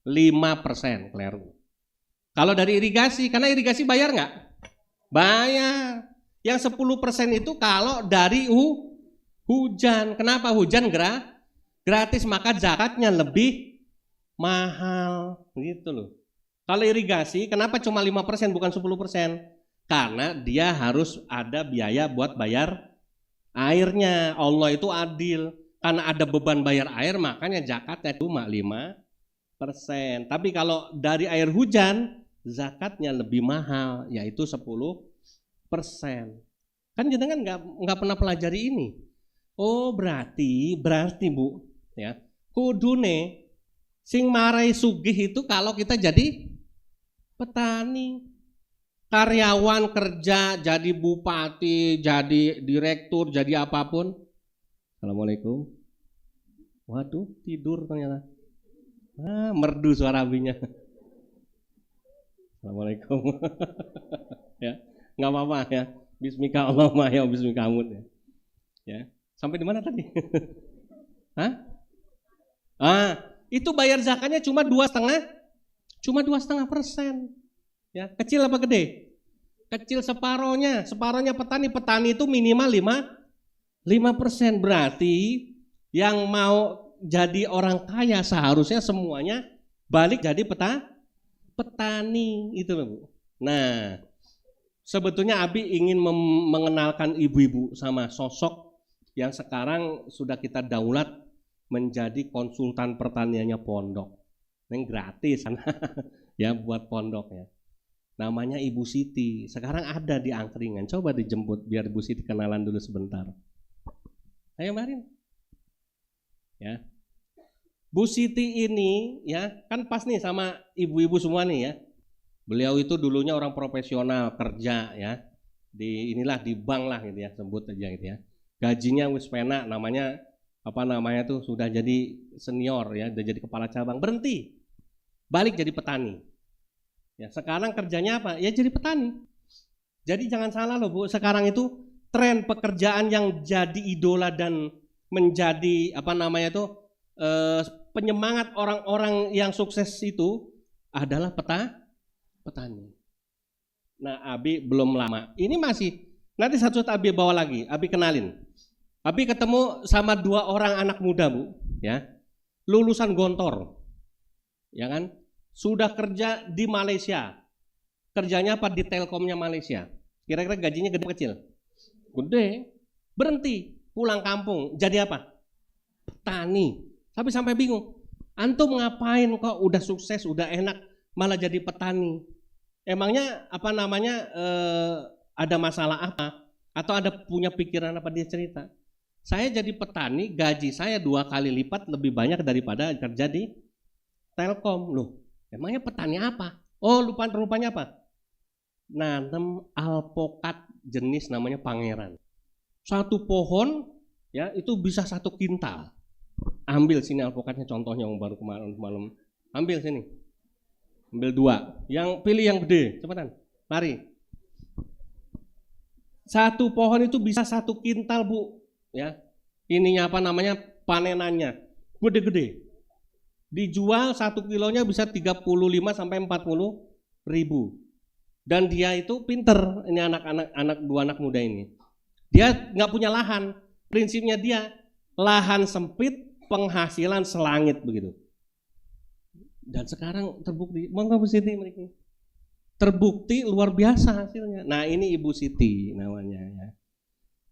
5%, keliru. Kalau dari irigasi, karena irigasi bayar nggak? Bayar. Yang 10% itu kalau dari hujan. Kenapa hujan gratis, maka zakatnya lebih mahal gitu loh. Kalau irigasi kenapa cuma 5% bukan 10%? Karena dia harus ada biaya buat bayar airnya. Allah itu adil. Karena ada beban bayar air makanya zakatnya cuma 5%. Tapi kalau dari air hujan zakatnya lebih mahal, yaitu 10%. Kan jenengan nggak pernah pelajari ini. Oh berarti Bu, ya, kudune sing marai sugih itu kalau kita jadi petani, karyawan kerja jadi bupati, jadi direktur, jadi apapun. Assalamualaikum. Waduh, tidur ternyata. Merdu suara abinya. Assalamualaikum. Ya, nggak apa-apa ya. Bismika Allahumma ya bismika amut ya. Ya. Sampai di mana tadi? Hah? Itu bayar zakatnya cuma 2,5%. Ya, kecil apa gede? Kecil separohnya petani itu minimal 5%. Berarti yang mau jadi orang kaya seharusnya semuanya balik jadi petani itu loh Bu. Nah, sebetulnya Abi ingin mengenalkan ibu-ibu sama sosok yang sekarang sudah kita daulat menjadi konsultan pertaniannya pondok. Yang gratis ya buat pondok ya. Namanya Ibu Siti. Sekarang ada di Angkringan. Coba dijemput biar Ibu Siti kenalan dulu sebentar. Ayo marin. Ya. Bu Siti ini ya kan pas nih sama ibu-ibu semua nih ya. Beliau itu dulunya orang profesional kerja ya. Di bank lah gitu ya, sebut aja gitu ya. Gajinya wis penak, namanya tuh sudah jadi senior ya, udah jadi kepala cabang, berhenti. Balik jadi petani. Ya, sekarang kerjanya apa? Ya jadi petani. Jadi jangan salah loh Bu, sekarang itu tren pekerjaan yang jadi idola dan menjadi penyemangat orang-orang yang sukses itu adalah petani. Nah, Abi belum lama. Ini masih nanti satu saat Abi bawa lagi, Abi kenalin. Abi ketemu sama 2 orang anak muda, Bu, ya. Lulusan Gontor. Ya kan? Sudah kerja di Malaysia. Kerjanya apa? Di Telkomnya Malaysia. Kira-kira gajinya gede kecil? Gede. Berhenti, pulang kampung. Jadi apa? Petani. Tapi sampai bingung. Antum ngapain kok udah sukses, udah enak, malah jadi petani? Emangnya ada masalah apa? Atau ada punya pikiran apa? Dia cerita. Saya jadi petani, gaji saya 2 kali lipat lebih banyak daripada kerja di Telkom. Loh, emangnya petani apa? Oh, rupanya apa? Nanam alpokat jenis namanya Pangeran. 1 pohon ya itu bisa 1 kintal. Ambil sini alpokatnya, contohnya yang baru kemarin malam. Ambil sini. Ambil 2. Yang pilih yang gede, cepetan. Mari. 1 pohon itu bisa 1 kintal, Bu. Ya. Ininya panenannya. Gede-gede. Dijual 1 kilonya bisa 35 sampai 40 ribu. Dan dia itu pinter, ini anak 2 anak muda ini. Dia nggak punya lahan. Prinsipnya dia lahan sempit, penghasilan selangit begitu. Dan sekarang terbukti, monggo Bu Siti mereka. Terbukti luar biasa hasilnya. Nah, ini Ibu Siti namanya ya.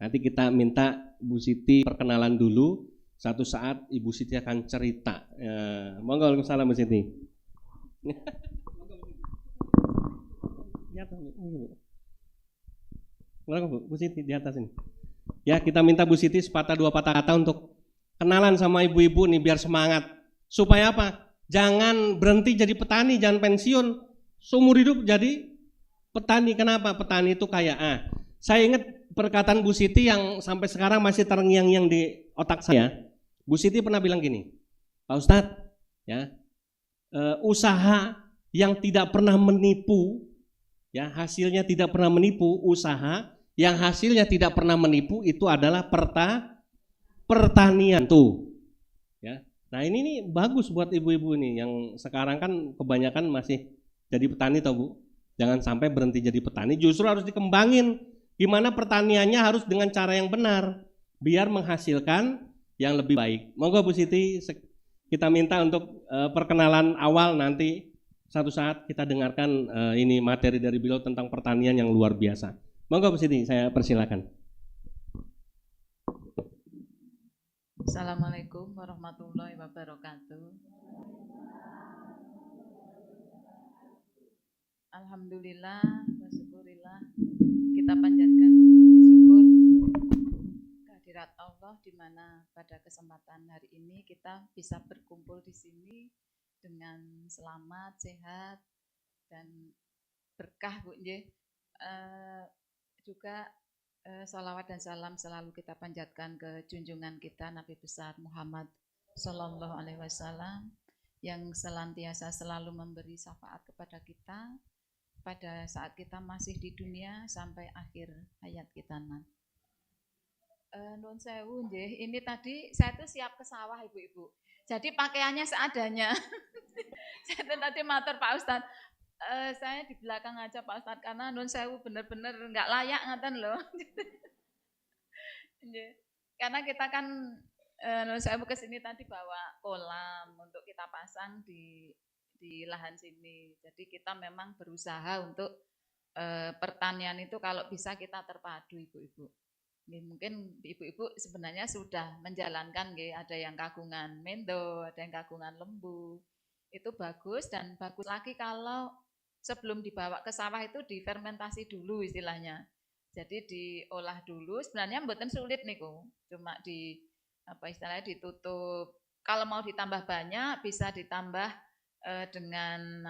Nanti kita minta Bu Siti perkenalan dulu. Satu saat Ibu Siti akan cerita. Ya, monggo, waalaikumsalam Bu Siti. Bu Siti di atas ini. Ya, kita minta Bu Siti sepatah 2 patah kata untuk kenalan sama ibu-ibu nih biar semangat. Supaya apa? Jangan berhenti jadi petani, jangan pensiun. Seumur hidup jadi petani. Kenapa? Petani itu kaya. Saya ingat perkataan Bu Siti yang sampai sekarang masih terngiang-ngiang di otak saya. Bu Siti pernah bilang gini, Pak Ustadz, ya, usaha yang tidak pernah menipu, ya, hasilnya tidak pernah menipu. Usaha yang hasilnya tidak pernah menipu itu adalah pertanian tuh, ya. Nah ini nih bagus buat ibu-ibu nih yang sekarang kan kebanyakan masih jadi petani tau Bu. Jangan sampai berhenti jadi petani, justru harus dikembangin. Gimana pertaniannya harus dengan cara yang benar, biar menghasilkan yang lebih baik. Monggo Bu Siti, kita minta untuk perkenalan awal, nanti satu saat kita dengarkan ini materi dari beliau tentang pertanian yang luar biasa. Monggo Bu Siti, saya persilakan. Assalamualaikum warahmatullahi wabarakatuh. Alhamdulillah wa syukurillah, kita panjatkan puji syukur kehadirat Allah di mana pada kesempatan hari ini kita bisa berkumpul di sini dengan selamat, sehat dan berkah Bu nggih. Juga salawat dan salam selalu kita panjatkan ke junjungan kita Nabi besar Muhammad Sallallahu Alaihi Wasallam yang senantiasa selalu memberi syafaat kepada kita pada saat kita masih di dunia sampai akhir hayat kita nanti. Nun sewu nggih, ini tadi saya tuh siap ke sawah ibu-ibu. Jadi pakaiannya seadanya. Saya tadi matur Pak Ustadz. Saya di belakang aja Pak Ustadz karena nun sewu bener-bener nggak layak ngaten loh. Karena kita kan nun sewu kesini tadi bawa kolam untuk kita pasang di lahan sini. Jadi kita memang berusaha untuk pertanian itu kalau bisa kita terpadu ibu-ibu. Mungkin ibu-ibu sebenarnya sudah menjalankan, ada yang kagungan mendo, ada yang kagungan lembu. Itu bagus dan bagus lagi kalau sebelum dibawa ke sawah itu difermentasi dulu istilahnya. Jadi diolah dulu, sebenarnya mboten sulit niku. Cuma istilahnya ditutup. Kalau mau ditambah banyak bisa ditambah dengan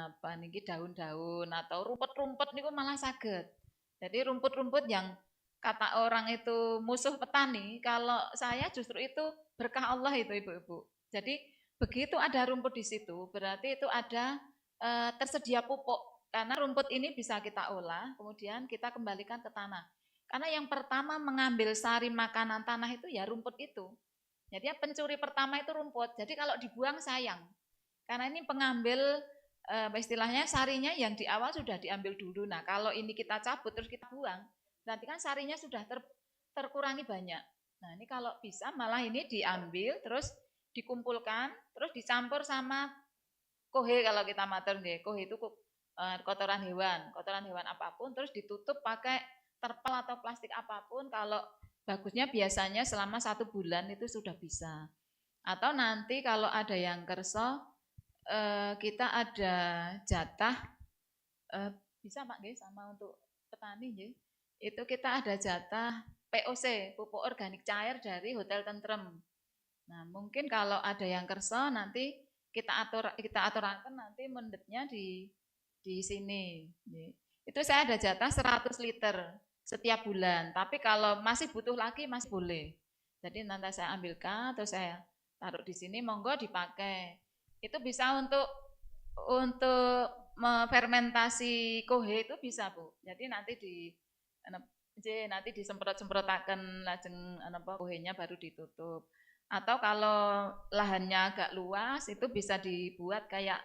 daun-daun atau rumput-rumput niku malah saged. Jadi rumput-rumput yang kata orang itu musuh petani, kalau saya justru itu berkah Allah itu ibu-ibu. Jadi begitu ada rumput di situ, berarti itu ada tersedia pupuk. Karena rumput ini bisa kita olah, kemudian kita kembalikan ke tanah. Karena yang pertama mengambil sari makanan tanah itu ya rumput itu. Jadi pencuri pertama itu rumput. Jadi kalau dibuang sayang. Karena ini pengambil istilahnya sarinya yang di awal sudah diambil dulu. Nah kalau ini kita cabut terus kita buang, berarti kan sarinya sudah terkurangi banyak. Nah ini kalau bisa malah ini diambil terus dikumpulkan terus dicampur sama kohe kalau kita mater nggih. Kohe itu kotoran hewan apapun terus ditutup pakai terpal atau plastik apapun. Kalau bagusnya biasanya selama 1 bulan itu sudah bisa. Atau nanti kalau ada yang kerso kita ada jatah bisa Pak nggih sama untuk petani nggih. Itu kita ada jatah POC, pupuk organik cair dari Hotel Tentrem. Nah, mungkin kalau ada yang kerso nanti kita aturakan nanti mendetnya di sini. Itu saya ada jatah 100 liter setiap bulan. Tapi kalau masih butuh lagi masih boleh. Jadi nanti saya ambilkan terus saya taruh di sini, monggo dipakai. Itu bisa untuk fermentasi kohe itu bisa Bu. Jadi nanti disemprot-semprotaken lajeng kohenya baru ditutup. Atau kalau lahannya agak luas itu bisa dibuat kayak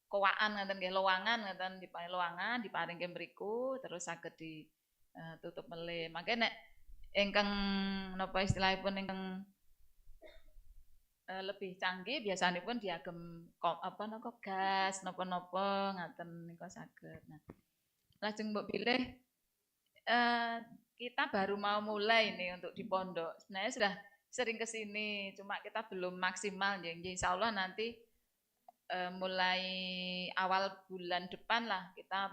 kowaan ngoten nggih, lowangan ngoten, diparing lowangan, diparingke mriku terus saged ditutup melih. Mangke nek ingkang napa istilahipun ingkang lebih canggih biasanipun diagem gas napa-napa ngaten nika saged. Nah, lajeng mbok pilih kita baru mau mulai nih untuk di pondok. Sebenarnya sudah sering ke sini, cuma kita belum maksimal ya. Insya Allah nanti mulai awal bulan depan lah kita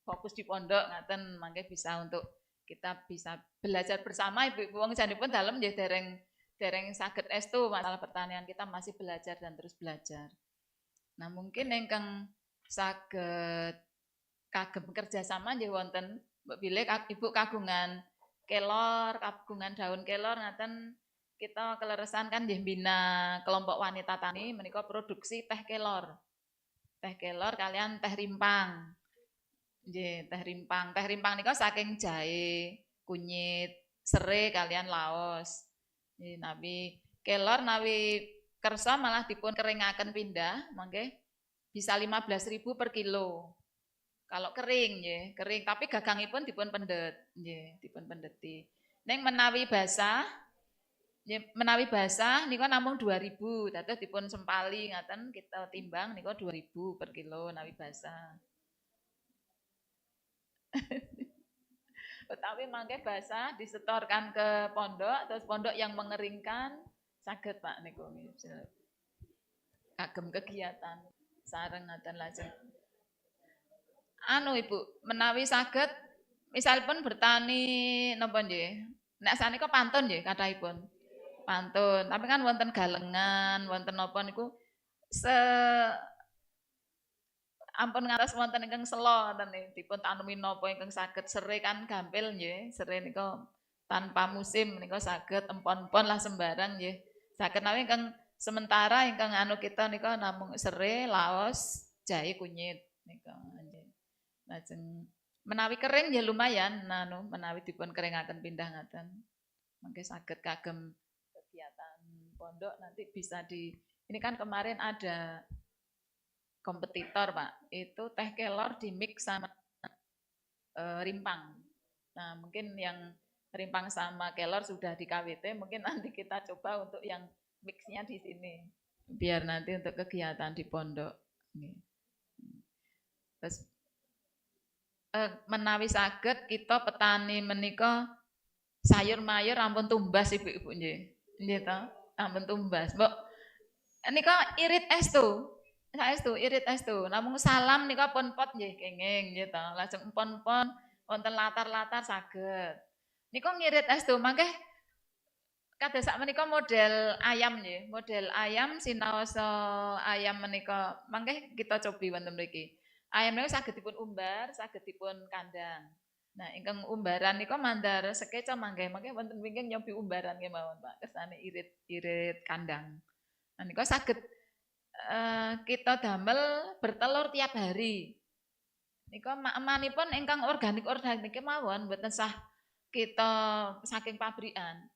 fokus di pondok ngaten, mangke bisa untuk kita bisa belajar bersama ibu-ibu wong janipun dalem nggih dereng saged estu masalah pertanian, kita masih belajar dan terus belajar. Nah, mungkin ingkang saged kagem kerjasama nggih wonten Mbak Bile Ibu kagungan kelor, kagungan daun kelor ngaten. Kita keleresan kan nggih bina kelompok wanita tani menika produksi teh kelor. Teh kelor kalian teh rimpang. Nggih, teh rimpang. Teh rimpang nika saking jahe, kunyit, serai kalian laos. Nggih, nawi kelor nawi kersa malah dipun keringaken pindah, mangke bisa 15.000 per kilo. Kalau kering nggih, kering tapi gagangipun dipun pendet, nggih, dipun pendeti. Ning menawi basah nika namung 2.000, dados dipun sempali ngaten kita timbang nika 2.000 per kilo nawi basah. Utawi mangke basah disetorkan ke pondok, terus pondok yang mengeringkan saged Pak niku kagem kegiatan sareng ngaten lajeng. Ibu, menawi saged misalipun bertani napa nggih? Nek sanika pantun nggih kathahipun. Pantun, tapi kan wonten galengan, wonten napa niku ampun ngantos wonten ingkang selo ngoten dipun tanemi napa ingkang saged serai kan gampil nggih. Serai nika tanpa musim nika saged empon-empon lah sembarang nggih. Saged nawi ingkang sementara ingkang kita nika namung serai, laos, jahe, kunyit nika nggih. Lajeng menawi kering ya lumayan menawi dipun keringaken pindah ngaten. Mangke saged kagem kegiatan pondok nanti bisa ini kan kemarin ada kompetitor Pak, itu teh kelor di mix sama rimpang. Nah mungkin yang rimpang sama kelor sudah di KWT, mungkin nanti kita coba untuk yang mixnya di sini, biar nanti untuk kegiatan di pondok. Terus menawi saged kita petani menika sayur mayur ampun tumbas ibu-ibu nggih. Nggih ta? Ampun tumbas. Mbok nika irit estu. Saestu irit estu. Namung salam nika pun pot nggih kenging nggih ta. Lajeng empon-empon wonten latar-latar saged. Nika ngirit estu mangke kados sak menika model ayam nggih. Model ayam sinaosa ayam menika mangke kita cobi wonten mriki. Ayam niku saged dipun umbar, saged dipun kandang. Nah, ingkang umbaran nika mandar sekeca mangke wonten wingking nyobi umbaran kemawon Pak, kersane irit kandang. Nah, nika saged kita damel bertelur tiap hari. Nika manipun ingkang organik kemawon mboten sah kita saking pabrikan.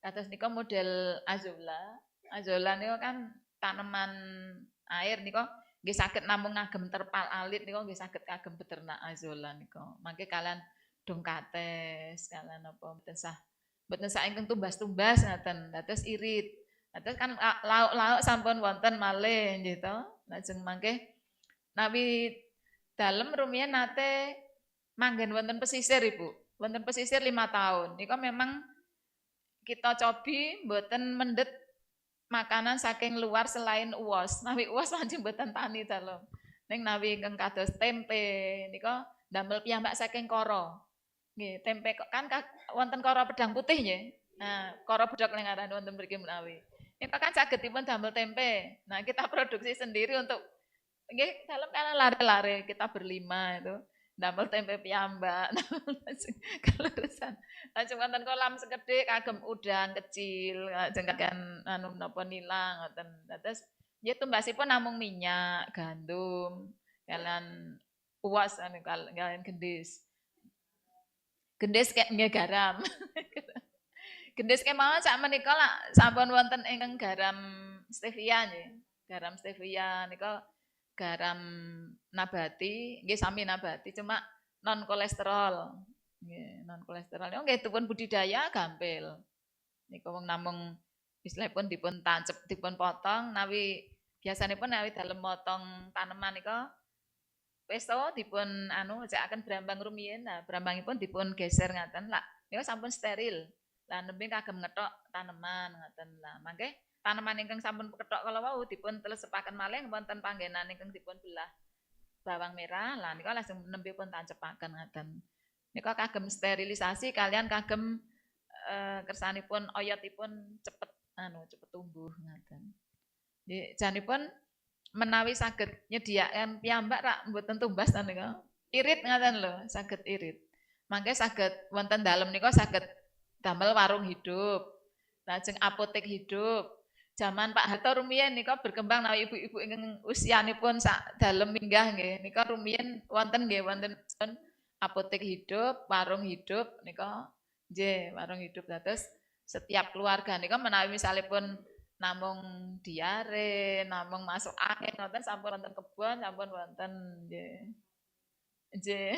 Kados nika model azolla. Azolla niku kan tanaman air nika nggih saged namung ngagem terpal alit nika nggih saged kagem beternak azolla nika. Mangke kalian dong kates, kalian apa mboten sah ingkang tumbas-tumbas ngaten. Dados irit. Dados kan lauk-lauk sampun wonten malih nggih to. Lajeng mangke nawi dalem rumiyin nate manggen wonten pesisir Ibu. Wonten pesisir 5 tahun. Nika memang kita cobi mboten mendet makanan saking luar selain uwas. Nawi uwas pancen mboten tani dalem. Ning nawi ingkang kados tempe nika damel piyambak saking kara. Nggih, tempe kan wonten kara pedang putih nggih. Nah, kara bedhok ning aran wonten mriki menawi. Nika kan saged dipun damel tempe. Nah, kita produksi sendiri untuk nggih dalem kana lare-lare kita berlima itu. Damel tempe piyambak. Kaleresan. Lajeng wonten kolam sekedhik kagem udang kecil, lajeng kagem anu napa nilang ngoten. Dados nggih tumbasipun namung minyak, gandum, kalian uwas anu kalian gendis. Gendis kek nggih garam. Gendis kemawon sak menika sampun wonten ingkang garam stevia nggih. Garam stevia nika garam nabati, nggih sami nabati cuma non kolesterol. Nggih, non kolesterol. Nggih dipun budidaya gampil. Nika wong namung istilahipun dipun tancep, dipun potong nawi biasanipun nawi dalem motong taneman nika wis to dipun anu jekaken brambang rumiyin. Nah, brambangipun dipun geser ngaten. Lah, nika sampun steril. Lah nembe kagem ngethok taneman ngaten. Lah, mangke tanaman ingkang sampun kethok kala wau dipun telesepaken malih wonten panggenan ingkang dipun belah bawang merah. Lah nika langsung nembe pun tancepaken ngaten. Nika kagem sterilisasi kalian kagem kersanipun oyotipun cepet tumbuh ngaten. Nggih, janipun menawi saged nyediaken piyambak rak mboten tumbas ta nika. Irit ngaten lho, saged irit. Mangke saged wonten dalem nika saged damel warung hidup. Lajeng apotek hidup. Zaman Pak Harto rumiyin nika berkembang nawi ibu-ibu ingkang usianipun sak dalem minggah nggih. Nika rumiyin wonten nggih wonten apotek hidup, warung hidup nika nggih, warung hidup. Dados setiap keluarga nika menawi misalipun namung diare, namung masuk angin ngoten sampun wonten kebon, sampun wonten nggih. Nggih.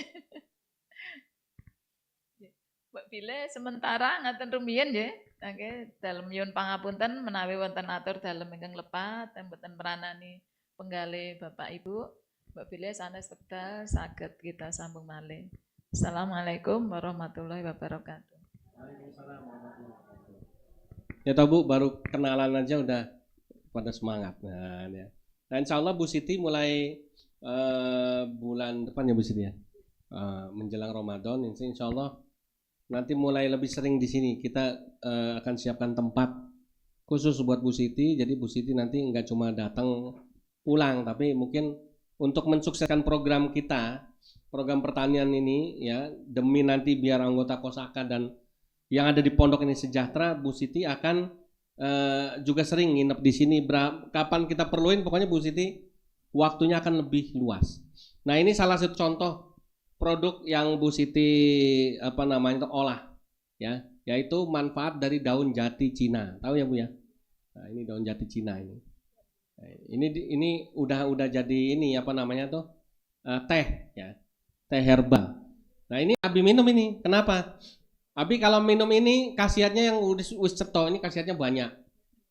Mbak Bile sementara ngaten rumiyin nggih. Nggih, dalem nyuwun pangapunten menawi wonten atur dalem ingkang lepat mboten meranani penggalih Bapak Ibu. Mbak Bile sanes wekdal saged kita sambung malih. Assalamualaikum warahmatullahi wabarakatuh. Waalaikumsalam warahmatullahi wabarakatuh. Ya toh Bu, baru kenalan aja udah pada semangat. Nah, ya. Nah, insya Allah Bu Siti mulai bulan depan ya Bu Siti ya, menjelang Ramadan, insya Allah nanti mulai lebih sering di sini. Kita akan siapkan tempat khusus buat Bu Siti. Jadi Bu Siti nanti nggak cuma datang pulang, tapi mungkin untuk mensukseskan program kita, program pertanian ini ya, demi nanti biar anggota Kosaka dan yang ada di pondok ini sejahtera, Bu Siti akan juga sering nginep di sini. Kapan kita perluin, pokoknya Bu Siti waktunya akan lebih luas. Nah, ini salah satu contoh produk yang Bu Siti olah ya, yaitu manfaat dari daun jati Cina. Tahu ya Bu ya? Nah, ini daun jati Cina ini. Nah, ini udah jadi ini teh ya. Teh herbal. Nah, ini Abi minum ini. Kenapa? Abi kalau minum ini khasiatnya yang wis cetok ini khasiatnya banyak.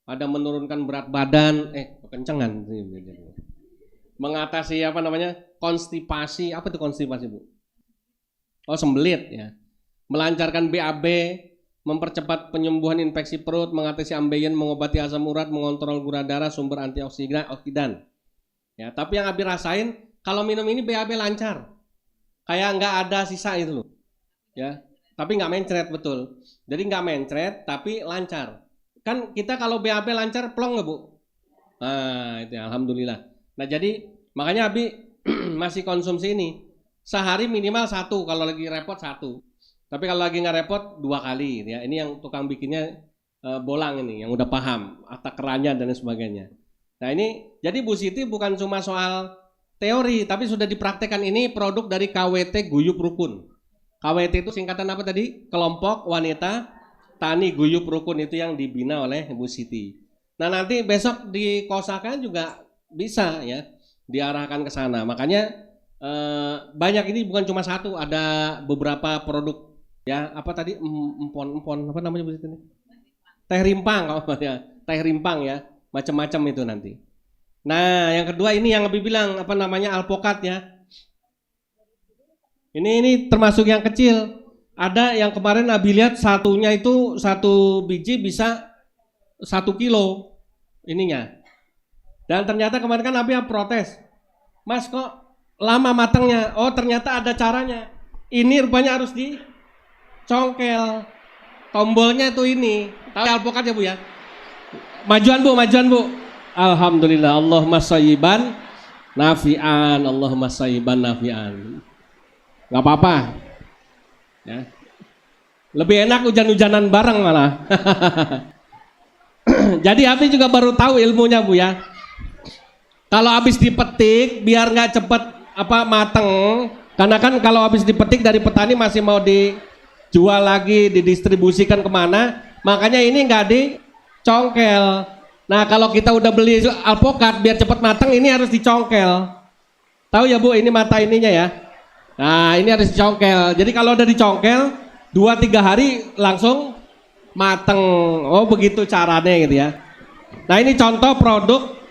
Ada menurunkan berat badan, kekencengan. Mengatasi konstipasi. Apa itu konstipasi, Bu? Oh, sembelit ya. Melancarkan BAB, mempercepat penyembuhan infeksi perut, mengatasi ambeien, mengobati asam urat, mengontrol gula darah, sumber antioksidan. Ya, tapi yang Abi rasain kalau minum ini BAB lancar. Kayak nggak ada sisa itu loh. Ya, tapi nggak mencret betul. Jadi nggak mencret tapi lancar. Kan kita kalau BAB lancar plong nggak Bu? Nah, itu ya, alhamdulillah. Nah, jadi makanya Abi masih konsumsi ini. Sehari minimal 1, kalau lagi repot 1. Tapi kalau lagi nggak repot 2 kali ya. Ini yang tukang bikinnya Bolang ini, yang udah paham takerannya dan sebagainya. Nah, ini jadi Bu Siti bukan cuma soal teori, tapi sudah dipraktekkan. Ini produk dari KWT Guyup Rukun. KWT itu singkatan apa tadi? Kelompok Wanita Tani Guyub Rukun, itu yang dibina oleh Bu Siti. Nah nanti besok di Kosakan juga bisa ya diarahkan ke sana. Makanya banyak, ini bukan cuma satu, ada beberapa produk ya. Apa tadi? Empon apa namanya Bu Siti? Teh rimpang kalau ya. Teh rimpang ya. Macam-macam itu nanti. Nah, yang kedua ini yang lebih bilang apa namanya, alpokat ya. Ini termasuk yang kecil. Ada yang kemarin Nabi lihat satunya itu, satu biji bisa 1 kilo ininya. Dan ternyata kemarin kan Nabi yang protes. Mas kok lama matangnya? Oh ternyata ada caranya. Ini rupanya harus dicongkel. Tombolnya itu ini. Tahu alpokat ya Bu ya? Majuan Bu. Alhamdulillah, Allahumma sayyiban nafi'an, Allahumma sayyiban nafi'an. Gak apa-apa ya. Lebih enak hujan-hujanan bareng malah. Jadi Abi juga baru tahu ilmunya Bu ya. Kalau habis dipetik biar nggak cepet mateng, karena kan kalau habis dipetik dari petani masih mau dijual lagi, didistribusikan kemana, makanya ini nggak dicongkel. Nah kalau kita udah beli alpokat biar cepet mateng, ini harus dicongkel. Tahu ya Bu, ini mata ininya ya. Nah ini harus dicongkel. Jadi kalau udah dicongkel 2-3 hari langsung mateng. Oh begitu caranya gitu ya. Nah ini contoh produk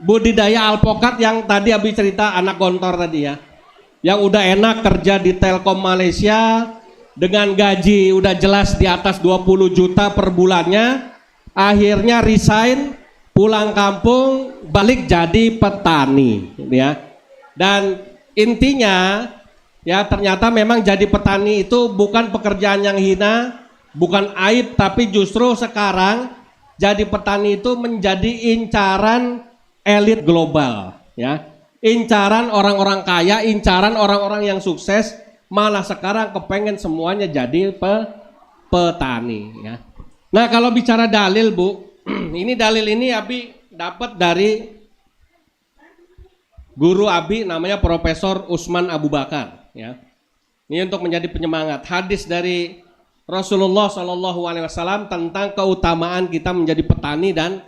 budidaya alpokat yang tadi Abi cerita, anak gontor tadi ya. Yang udah enak kerja di Telkom Malaysia dengan gaji udah jelas di atas 20 juta per bulannya. Akhirnya resign, pulang kampung, balik jadi petani ya. Dan intinya ya ternyata memang jadi petani itu bukan pekerjaan yang hina, bukan aib, tapi justru sekarang jadi petani itu menjadi incaran elit global ya. Incaran orang-orang kaya, incaran orang-orang yang sukses, malah sekarang kepengen semuanya jadi petani ya. Nah kalau bicara dalil Bu, ini dalil ini Abi dapat dari guru Abi namanya Profesor Usman Abu Bakar ya. Ini untuk menjadi penyemangat. Hadis dari Rasulullah SAW tentang keutamaan kita menjadi petani dan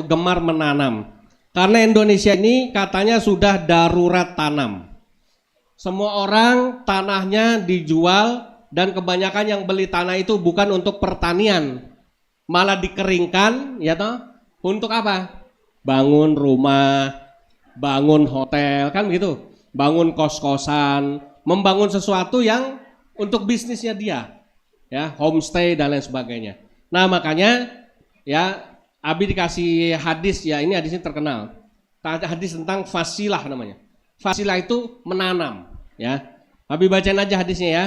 gemar menanam. Karena Indonesia ini katanya sudah darurat tanam. Semua orang tanahnya dijual, dan kebanyakan yang beli tanah itu bukan untuk pertanian, malah dikeringkan ya toh. Untuk apa? Bangun rumah, bangun hotel kan gitu, bangun kos-kosan, membangun sesuatu yang untuk bisnisnya dia ya, homestay dan lain sebagainya. Nah makanya ya Abi dikasih hadis ya, ini hadisnya terkenal, hadis tentang fasilah namanya. Fasilah itu menanam ya. Abi bacain aja hadisnya ya.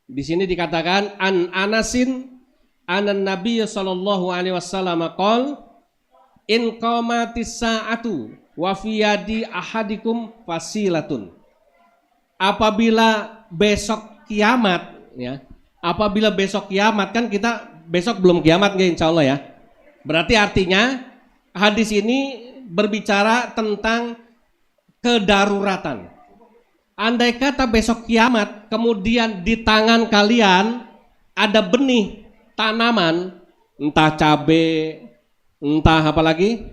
Di sini dikatakan an Anasin anan Nabi sallallahu alaihi wasallam qol in qamatis saatu wa fi yadi ahadikum fasilatun. Apabila besok kiamat ya, apabila besok kiamat, kan kita besok belum kiamat nggak insyaallah ya. Berarti artinya hadis ini berbicara tentang kedaruratan. Andai kata besok kiamat, kemudian di tangan kalian ada benih tanaman, entah cabe, entah apa lagi,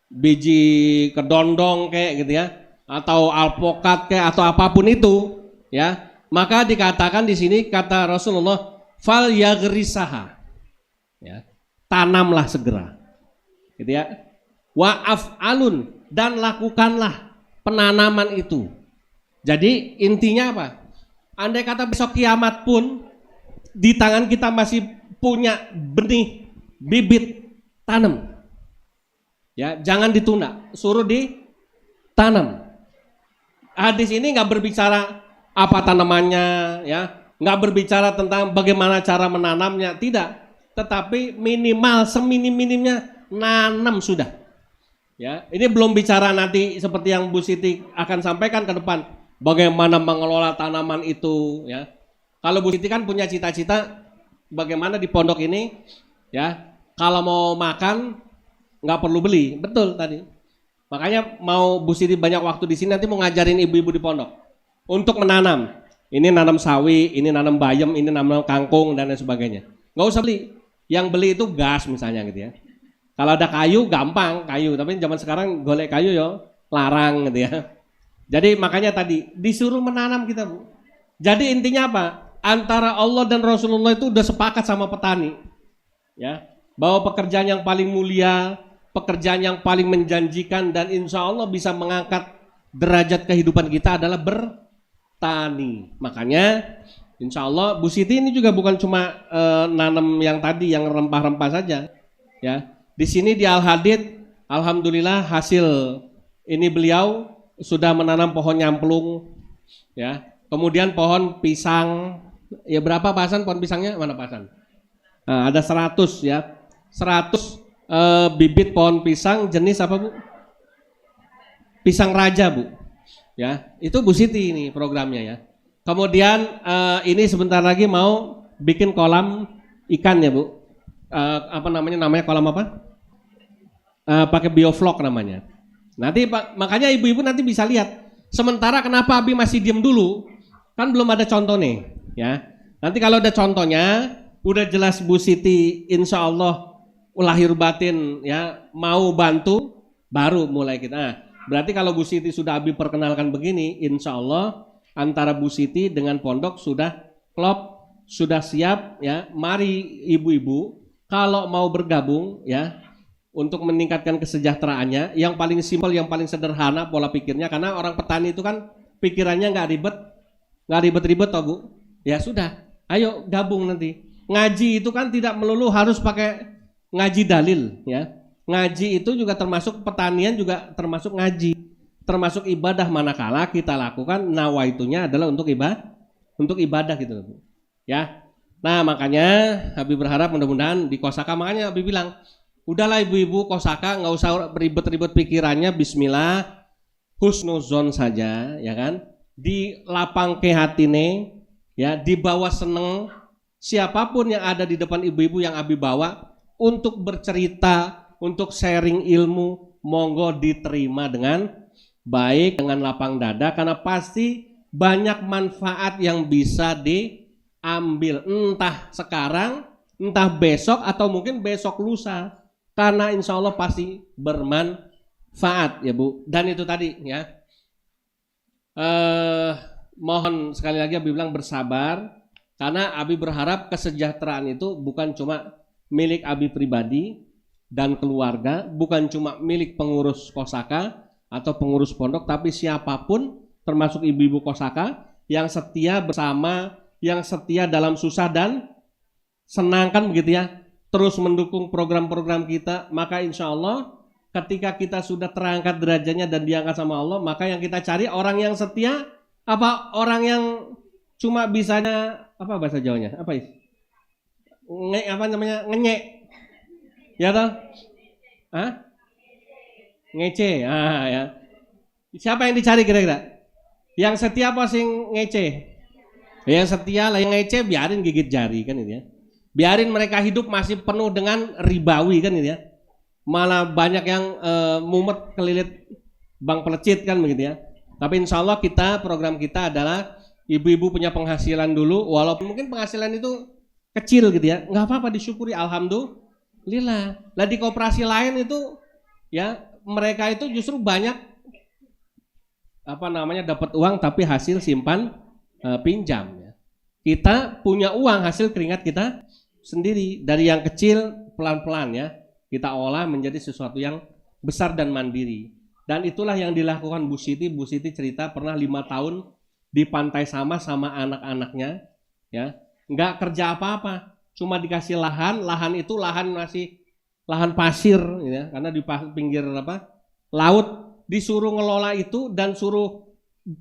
biji kedondong kayak gitu ya, atau alpokat kayak atau apapun itu, ya, maka dikatakan di sini kata Rasulullah, fal yagrisaha, ya, tanamlah segera, gitu ya, wa'af alun, dan lakukanlah penanaman itu. Jadi intinya apa? Andai kata besok kiamat pun di tangan kita masih punya benih, bibit, tanam. Ya, jangan ditunda, suruh ditanam. Hadis ini nggak berbicara apa tanamannya, ya, nggak berbicara tentang bagaimana cara menanamnya, tidak. Tetapi minimal seminim-minimnya nanam sudah. Ya, ini belum bicara nanti seperti yang Bu Siti akan sampaikan ke depan. Bagaimana mengelola tanaman itu, ya. Kalau Bu Siti kan punya cita-cita bagaimana di pondok ini, ya, kalau mau makan nggak perlu beli, betul tadi. Makanya mau Bu Siti banyak waktu di sini, nanti mau ngajarin ibu-ibu di pondok untuk menanam. Ini nanam sawi, ini nanam bayam, ini nanam kangkung dan lain sebagainya. Nggak usah beli. Yang beli itu gas misalnya gitu ya. Kalau ada kayu gampang kayu, tapi zaman sekarang golek kayu ya larang gitu ya. Jadi makanya tadi disuruh menanam kita, Bu. Jadi intinya apa? Antara Allah dan Rasulullah itu udah sepakat sama petani. Ya, bahwa pekerjaan yang paling mulia, pekerjaan yang paling menjanjikan dan insya Allah bisa mengangkat derajat kehidupan kita adalah bertani. Makanya insya Allah Bu Siti ini juga bukan cuma nanam yang tadi yang rempah-rempah saja. Ya, di sini di Al-Hadid, alhamdulillah hasil ini beliau sudah menanam pohon nyamplung, ya. Kemudian pohon pisang, ya berapa Pak Hasan pohon pisangnya? Mana Pak Hasan? Nah, ada 100 ya, 100 bibit pohon pisang jenis apa Bu? Pisang raja Bu, ya. Itu Bu Siti ini programnya ya. Kemudian ini sebentar lagi mau bikin kolam ikan ya Bu. Apa namanya kolam apa? Pakai bioflok namanya. Nanti makanya ibu-ibu nanti bisa lihat. Sementara kenapa Abi masih diem dulu? Kan belum ada contoh nih, ya. Nanti kalau ada contohnya, udah jelas Bu Siti insya Allah lahir batin ya mau bantu, baru mulai kita. Nah, berarti kalau Bu Siti sudah Abi perkenalkan begini, insya Allah antara Bu Siti dengan pondok sudah klop, sudah siap ya. Mari ibu-ibu kalau mau bergabung ya untuk meningkatkan kesejahteraannya, yang paling simpel, yang paling sederhana pola pikirnya, karena orang petani itu kan pikirannya nggak ribet-ribet toh Bu. Ya sudah, ayo gabung nanti. Ngaji itu kan tidak melulu harus pakai ngaji dalil ya. Ngaji itu juga termasuk pertanian, juga termasuk ngaji, termasuk ibadah manakala kita lakukan nawaitunya adalah untuk ibadah gitu Bu. Ya. Nah makanya Abi berharap mudah-mudahan di Kosaka, makanya Abi bilang udahlah ibu-ibu Kosaka nggak usah ribet-ribet pikirannya, bismillah husnuzon saja ya kan, di lapang ke hatine ya, dibawa seneng siapapun yang ada di depan ibu-ibu yang Abi bawa untuk bercerita, untuk sharing ilmu, monggo diterima dengan baik, dengan lapang dada, karena pasti banyak manfaat yang bisa diambil entah sekarang, entah besok atau mungkin besok lusa. Karena insya Allah pasti bermanfaat ya Bu. Dan itu tadi ya, mohon sekali lagi Abi bilang bersabar, karena Abi berharap kesejahteraan itu bukan cuma milik Abi pribadi dan keluarga, bukan cuma milik pengurus Kosaka atau pengurus pondok, tapi siapapun termasuk ibu-ibu Kosaka yang setia bersama, yang setia dalam susah dan senang kan begitu ya, terus mendukung program-program kita, maka insya Allah ketika kita sudah terangkat derajatnya dan diangkat sama Allah, maka yang kita cari orang yang setia, apa orang yang cuma bisanya apa bahasa Jawanya apa is? Apa namanya ngenyek, ya toh? Hah? Ngece, ya. Siapa yang dicari kira-kira? Yang setia apa sing ngece? Yang setia lah, yang ngece biarin gigit jari kan itu ya. Biarin mereka hidup masih penuh dengan ribawi kan gitu ya. Malah banyak yang mumet kelilit bang pelecit kan begitu ya. Tapi insya Allah kita, program kita adalah ibu-ibu punya penghasilan dulu, walaupun mungkin penghasilan itu kecil gitu ya, nggak apa-apa, disyukuri, alhamdulillah. Lah di koperasi lain itu ya mereka itu justru banyak apa namanya dapat uang tapi hasil simpan pinjam ya. Kita punya uang hasil keringat kita sendiri, dari yang kecil pelan-pelan ya kita olah menjadi sesuatu yang besar dan mandiri. Dan itulah yang dilakukan Bu Siti. Bu Siti cerita pernah 5 tahun di Pantai Sama sama anak-anaknya ya, nggak kerja apa-apa, cuma dikasih lahan itu lahan masih lahan pasir ya, karena di pinggir apa laut, disuruh ngelola itu dan suruh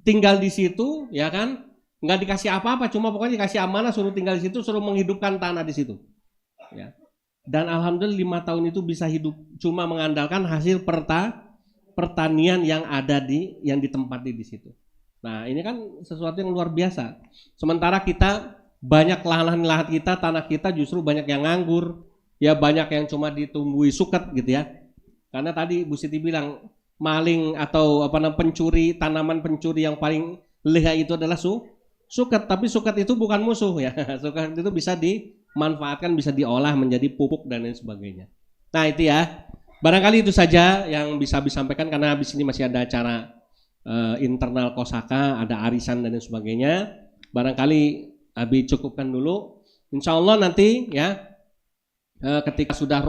tinggal di situ ya kan. Nggak dikasih apa-apa, cuma pokoknya dikasih amanah, suruh tinggal di situ, suruh menghidupkan tanah di situ. Ya. Dan alhamdulillah 5 tahun itu bisa hidup cuma mengandalkan hasil pertanian yang ada yang ditempati di situ. Nah ini kan sesuatu yang luar biasa. Sementara kita banyak lahan-lahan kita, tanah kita justru banyak yang nganggur, ya banyak yang cuma ditumbuhi suket gitu ya. Karena tadi Bu Siti bilang maling atau apa namanya pencuri, tanaman pencuri yang paling lihai itu adalah Suket, tapi suket itu bukan musuh ya. Suket itu bisa dimanfaatkan, bisa diolah menjadi pupuk dan lain sebagainya. Nah itu ya, barangkali itu saja yang bisa disampaikan karena habis ini masih ada acara internal Kosaka, ada arisan dan lain sebagainya. Barangkali Abi cukupkan dulu. Insya Allah nanti ya ketika sudah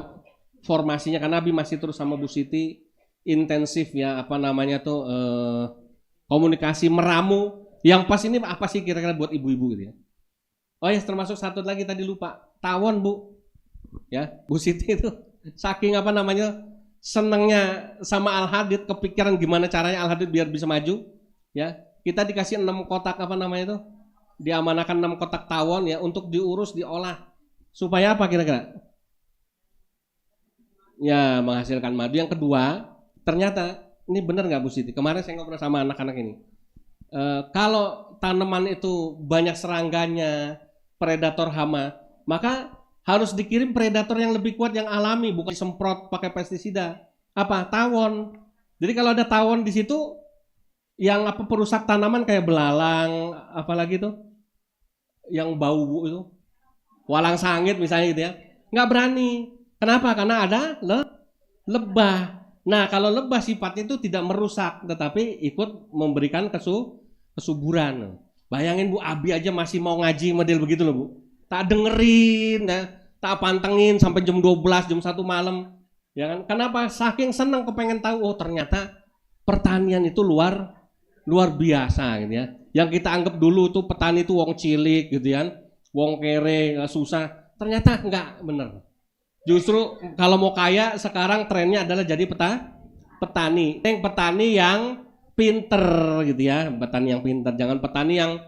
formasinya, karena Abi masih terus sama Bu Siti intensif ya komunikasi meramu. Yang pas ini apa sih kira-kira buat ibu-ibu gitu ya. Oh ya, termasuk satu lagi tadi lupa, tawon Bu. Ya, Bu Siti itu saking senangnya sama Al-Hadid, kepikiran gimana caranya Al-Hadid biar bisa maju. Ya, kita dikasih 6 kotak diamanakan 6 kotak tawon ya untuk diurus, diolah. Supaya apa kira-kira? Ya, menghasilkan madu. Yang kedua, ternyata ini benar nggak Bu Siti? Kemarin saya ngobrol sama anak-anak ini. Kalau tanaman itu banyak serangganya, predator hama, maka harus dikirim predator yang lebih kuat, yang alami, bukan disemprot pakai pestisida. Apa? Tawon. Jadi kalau ada tawon di situ, yang perusak tanaman kayak belalang, apalagi tuh, yang bau itu, walang sangit misalnya gitu ya, nggak berani. Kenapa? Karena ada lebah. Nah, kalau lebah sifatnya itu tidak merusak, tetapi ikut memberikan kesuburan. Bayangin Bu, Abi aja masih mau ngaji model begitu loh Bu. Tak dengerin, ya, tak pantengin sampai jam 12, jam 1 malam. Ya kan? Kenapa? Saking senang kepengen tahu, oh ternyata pertanian itu luar biasa gitu ya. Yang kita anggap dulu tuh petani itu wong cilik gitu kan, wong kere, susah. Ternyata enggak, bener. Justru kalau mau kaya sekarang trennya adalah jadi petani. Yang petani yang pinter gitu ya, petani yang pinter. Jangan petani yang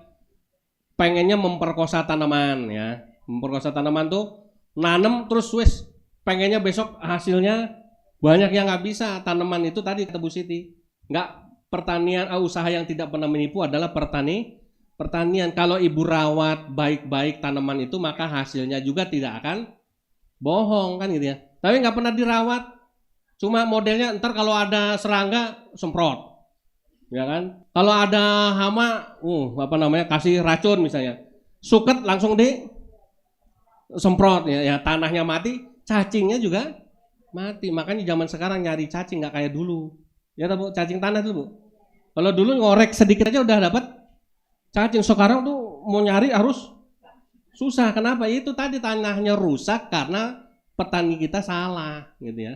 pengennya memperkosa tanaman ya. Memperkosa tanaman tuh nanem terus wes pengennya besok hasilnya banyak, yang nggak bisa. Tanaman itu tadi kata Bu Siti, nggak, pertanian usaha yang tidak pernah menipu adalah pertanian. Kalau ibu rawat baik-baik tanaman itu, maka hasilnya juga tidak akan bohong kan gitu ya. Tapi nggak pernah dirawat, cuma modelnya ntar kalau ada serangga semprot, ya kan. Kalau ada hama, kasih racun misalnya, suket langsung semprot ya, tanahnya mati, cacingnya juga mati. Makanya zaman sekarang nyari cacing nggak kayak dulu. Ya Bu, cacing tanah dulu Bu. Kalau dulu ngorek sedikit aja udah dapat cacing. Sekarang tuh mau nyari harus susah. Kenapa? Itu tadi tanahnya rusak karena petani kita salah gitu ya.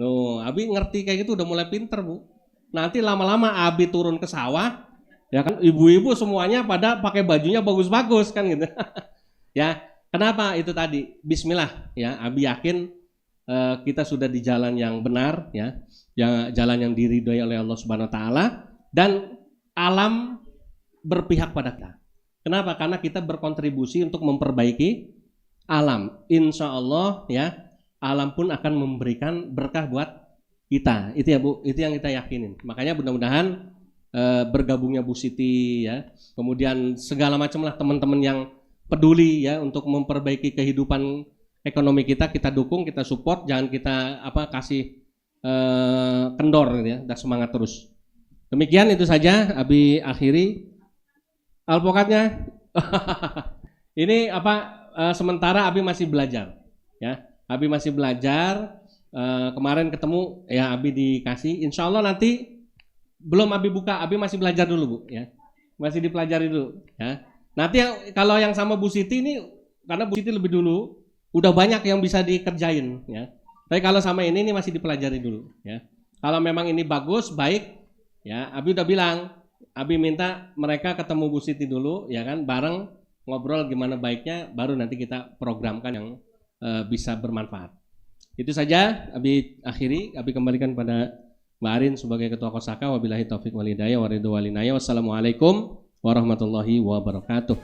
Loh, Abi ngerti kayak gitu udah mulai pinter Bu. Nanti lama-lama Abi turun ke sawah, ya kan, ibu-ibu semuanya pada pakai bajunya bagus-bagus kan gitu. Ya, kenapa? Itu tadi bismillah ya. Abi yakin kita sudah di jalan yang benar ya. Jalan yang diridhoi oleh Allah Subhanahu wa taala, dan alam berpihak pada kita. Kenapa? Karena kita berkontribusi untuk memperbaiki alam. Insya Allah ya, alam pun akan memberikan berkah buat kita. Itu ya Bu, itu yang kita yakinin. Makanya mudah-mudahan bergabungnya Bu Siti ya, kemudian segala macam lah teman-teman yang peduli ya untuk memperbaiki kehidupan ekonomi kita dukung, kita support, jangan kita kasih kendor gitu ya, dan semangat terus. Demikian itu saja Abi akhiri. Alpukatnya ini sementara Abi masih belajar ya. Abi masih belajar, kemarin ketemu ya, Abi dikasih, insya Allah nanti belum Abi buka, Abi masih belajar dulu Bu ya, masih dipelajari dulu ya. Nanti kalau yang sama Bu Siti ini, karena Bu Siti lebih dulu udah banyak yang bisa dikerjain ya, tapi kalau sama ini masih dipelajari dulu ya. Kalau memang ini bagus, baik ya, Abi udah bilang, Abi minta mereka ketemu Bu Siti dulu ya kan, bareng ngobrol gimana baiknya, baru nanti kita programkan yang bisa bermanfaat. Itu saja Abi akhiri. Abi kembalikan pada Mbak Arin sebagai Ketua Kosaka. Wabillahi taufiq wal hidayah wa ridho wal inayah. Wassalamualaikum warahmatullahi wabarakatuh.